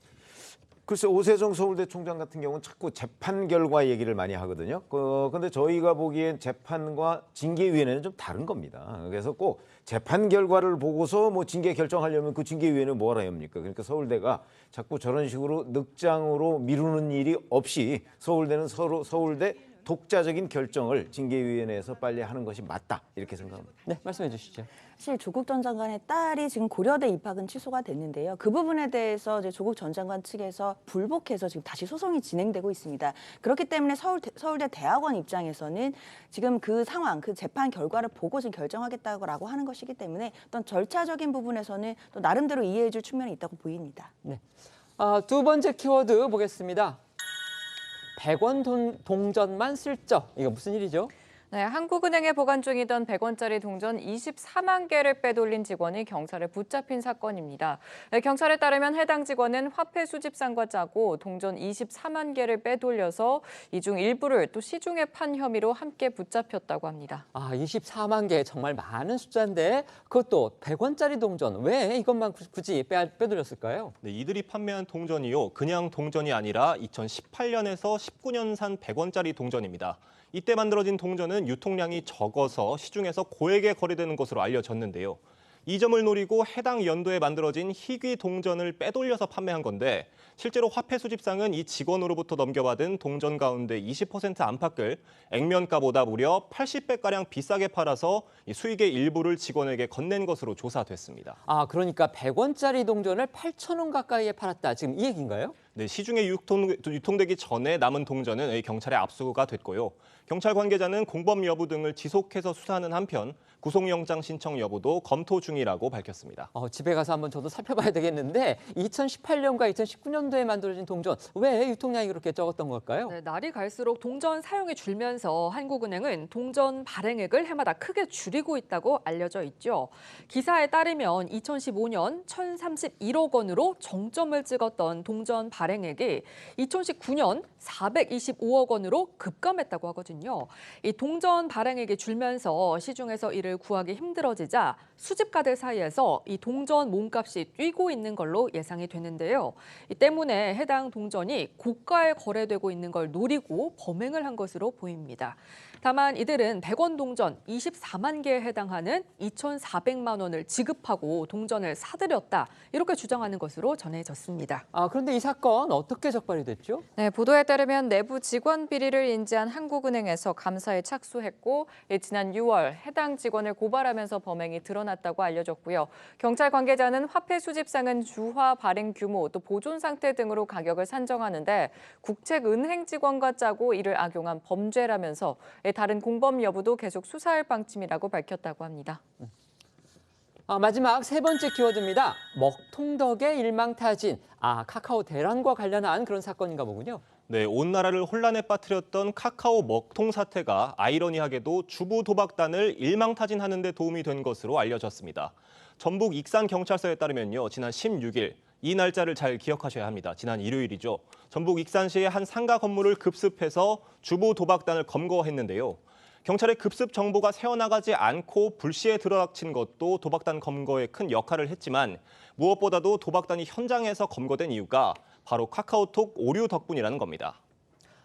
글쎄, 오세정 서울대 총장 같은 경우는 자꾸 재판 결과 얘기를 많이 하거든요. 그런데 저희가 보기엔 재판과 징계위원회는 좀 다른 겁니다. 그래서 꼭 재판 결과를 보고서 뭐 징계 결정하려면 그 징계위원회는 뭐 하라 합니까? 그러니까 서울대가 자꾸 저런 식으로 늑장으로 미루는 일이 없이 서울대는 서울대 독자적인 결정을 징계위원회에서 빨리 하는 것이 맞다, 이렇게 생각합니다. 네, 말씀해 주시죠. 사실 조국 전 장관의 딸이 지금 고려대 입학은 취소가 됐는데요. 그 부분에 대해서 이제 조국 전 장관 측에서 불복해서 지금 다시 소송이 진행되고 있습니다. 그렇기 때문에 서울대 대학원 입장에서는 지금 그 상황, 그 재판 결과를 보고 지금 결정하겠다고 하는 것이기 때문에 어떤 절차적인 부분에서는 또 나름대로 이해해줄 측면이 있다고 보입니다. 네. 두 번째 키워드 보겠습니다. 100원 동전만 슬쩍. 이거 무슨 일이죠? 네, 한국은행에 보관 중이던 100원짜리 동전 24만 개를 빼돌린 직원이 경찰에 붙잡힌 사건입니다. 네, 경찰에 따르면 해당 직원은 화폐 수집상과 짜고 동전 24만 개를 빼돌려서 이 중 일부를 또 시중에 판 혐의로 함께 붙잡혔다고 합니다. 24만 개 정말 많은 숫자인데 그것도 100원짜리 동전. 왜 이것만 굳이 빼돌렸을까요? 네, 이들이 판매한 동전이요, 그냥 동전이 아니라 2018년에서 19년산 100원짜리 동전입니다. 이때 만들어진 동전은 유통량이 적어서 시중에서 고액에 거래되는 것으로 알려졌는데요. 이 점을 노리고 해당 연도에 만들어진 희귀 동전을 빼돌려서 판매한 건데 실제로 화폐 수집상은 이 직원으로부터 넘겨받은 동전 가운데 20% 안팎을 액면가보다 무려 80배가량 비싸게 팔아서 이 수익의 일부를 직원에게 건넨 것으로 조사됐습니다. 아, 그러니까 100원짜리 동전을 8,000원 가까이에 팔았다. 지금 이 얘기인가요? 네, 시중에 유통되기 전에 남은 동전은 경찰에 압수가 됐고요. 경찰 관계자는 공범 여부 등을 지속해서 수사하는 한편 구속영장 신청 여부도 검토 중이라고 밝혔습니다. 집에 가서 한번 저도 살펴봐야 되겠는데 2018년과 2019년도에 만들어진 동전 왜 유통량이 그렇게 적었던 걸까요? 네, 날이 갈수록 동전 사용이 줄면서 한국은행은 동전 발행액을 해마다 크게 줄이고 있다고 알려져 있죠. 기사에 따르면 2015년 1,031억 원으로 정점을 찍었던 동전 발행액이 2019년 425억 원으로 급감했다고 하거든요. 이 동전 발행액이 줄면서 시중에서 이를 구하기 힘들어지자 수집가들 사이에서 이 동전 몸값이 뛰고 있는 걸로 예상이 되는데요. 이 때문에 해당 동전이 고가에 거래되고 있는 걸 노리고 범행을 한 것으로 보입니다. 다만 이들은 100원 동전 24만 개에 해당하는 2,400만 원을 지급하고 동전을 사들였다. 이렇게 주장하는 것으로 전해졌습니다. 그런데 이 사건 어떻게 적발이 됐죠? 네, 보도에 따르면 내부 직원 비리를 인지한 한국은행에서 감사에 착수했고 지난 6월 해당 직원을 고발하면서 범행이 드러났다고 알려졌고요. 경찰 관계자는 화폐 수집상은 주화, 발행 규모, 또 보존 상태 등으로 가격을 산정하는데 국책은행 직원과 짜고 이를 악용한 범죄라면서 다른 공범 여부도 계속 수사할 방침이라고 밝혔다고 합니다. 마지막 세 번째 키워드입니다. 먹통덕의 일망타진. 카카오 대란과 관련한 그런 사건인가 보군요. 네, 온 나라를 혼란에 빠뜨렸던 카카오 먹통 사태가 아이러니하게도 주부 도박단을 일망타진하는 데 도움이 된 것으로 알려졌습니다. 전북 익산경찰서에 따르면요, 지난 16일 이 날짜를 잘 기억하셔야 합니다. 지난 일요일이죠. 전북 익산시의 한 상가 건물을 급습해서 주부 도박단을 검거했는데요. 경찰의 급습 정보가 새어나가지 않고 불시에 들어닥친 것도 도박단 검거에 큰 역할을 했지만 무엇보다도 도박단이 현장에서 검거된 이유가 바로 카카오톡 오류 덕분이라는 겁니다.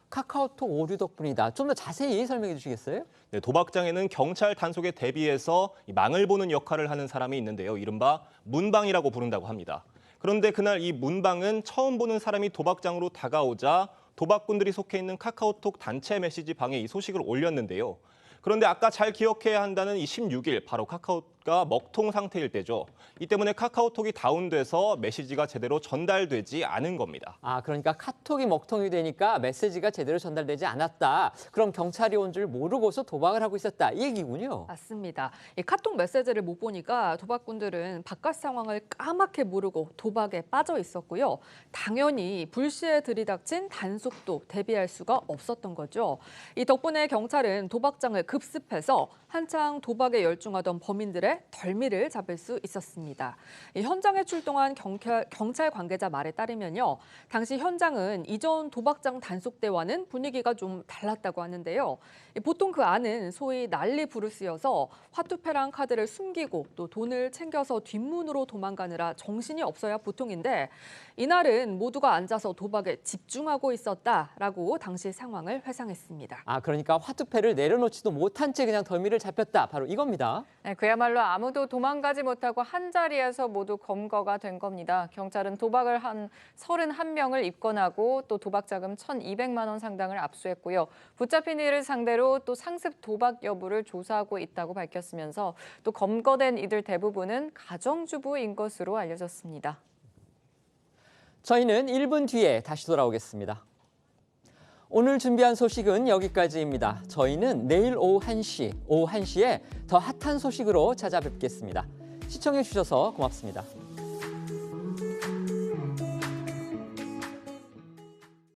카카오톡 오류 덕분이다. 좀 더 자세히 설명해 주시겠어요? 네, 도박장에는 경찰 단속에 대비해서 망을 보는 역할을 하는 사람이 있는데요. 이른바 문방이라고 부른다고 합니다. 그런데 그날 이 문방은 처음 보는 사람이 도박장으로 다가오자 도박꾼들이 속해 있는 카카오톡 단체 메시지 방에 이 소식을 올렸는데요. 그런데 아까 잘 기억해야 한다는 이 16일 바로 카카오가 먹통 상태일 때죠. 이 때문에 카카오톡이 다운돼서 메시지가 제대로 전달되지 않은 겁니다. 그러니까 카톡이 먹통이 되니까 메시지가 제대로 전달되지 않았다. 그럼 경찰이 온 줄 모르고서 도박을 하고 있었다. 이 얘기군요. 맞습니다. 이 카톡 메시지를 못 보니까 도박꾼들은 바깥 상황을 까맣게 모르고 도박에 빠져 있었고요. 당연히 불시에 들이닥친 단속도 대비할 수가 없었던 거죠. 이 덕분에 경찰은 도박장을 급습해서 한창 도박에 열중하던 범인들의 덜미를 잡을 수 있었습니다. 이 현장에 출동한 경찰 관계자 말에 따르면요. 당시 현장은 이전 도박장 단속 때와는 분위기가 좀 달랐다고 하는데요. 보통 그 안은 소위 난리 부르스여서 화투패랑 카드를 숨기고 또 돈을 챙겨서 뒷문으로 도망가느라 정신이 없어야 보통인데 이날은 모두가 앉아서 도박에 집중하고 있었다라고 당시 상황을 회상했습니다. 그러니까 화투패를 내려놓지도 못한 채 그냥 덜미를 잡혔다. 바로 이겁니다. 네, 그야말로 아무도 도망가지 못하고 한자리에서 모두 검거가 된 겁니다. 경찰은 도박을 한 31명을 입건하고 또 도박자금 1,200만 원 상당을 압수했고요. 붙잡힌 이를 상대로 또 상습 도박 여부를 조사하고 있다고 밝혔으면서 또 검거된 이들 대부분은 가정주부인 것으로 알려졌습니다. 저희는 1분 뒤에 다시 돌아오겠습니다. 오늘 준비한 소식은 여기까지입니다. 저희는 내일 오후 1시에 더 핫한 소식으로 찾아뵙겠습니다. 시청해 주셔서 고맙습니다.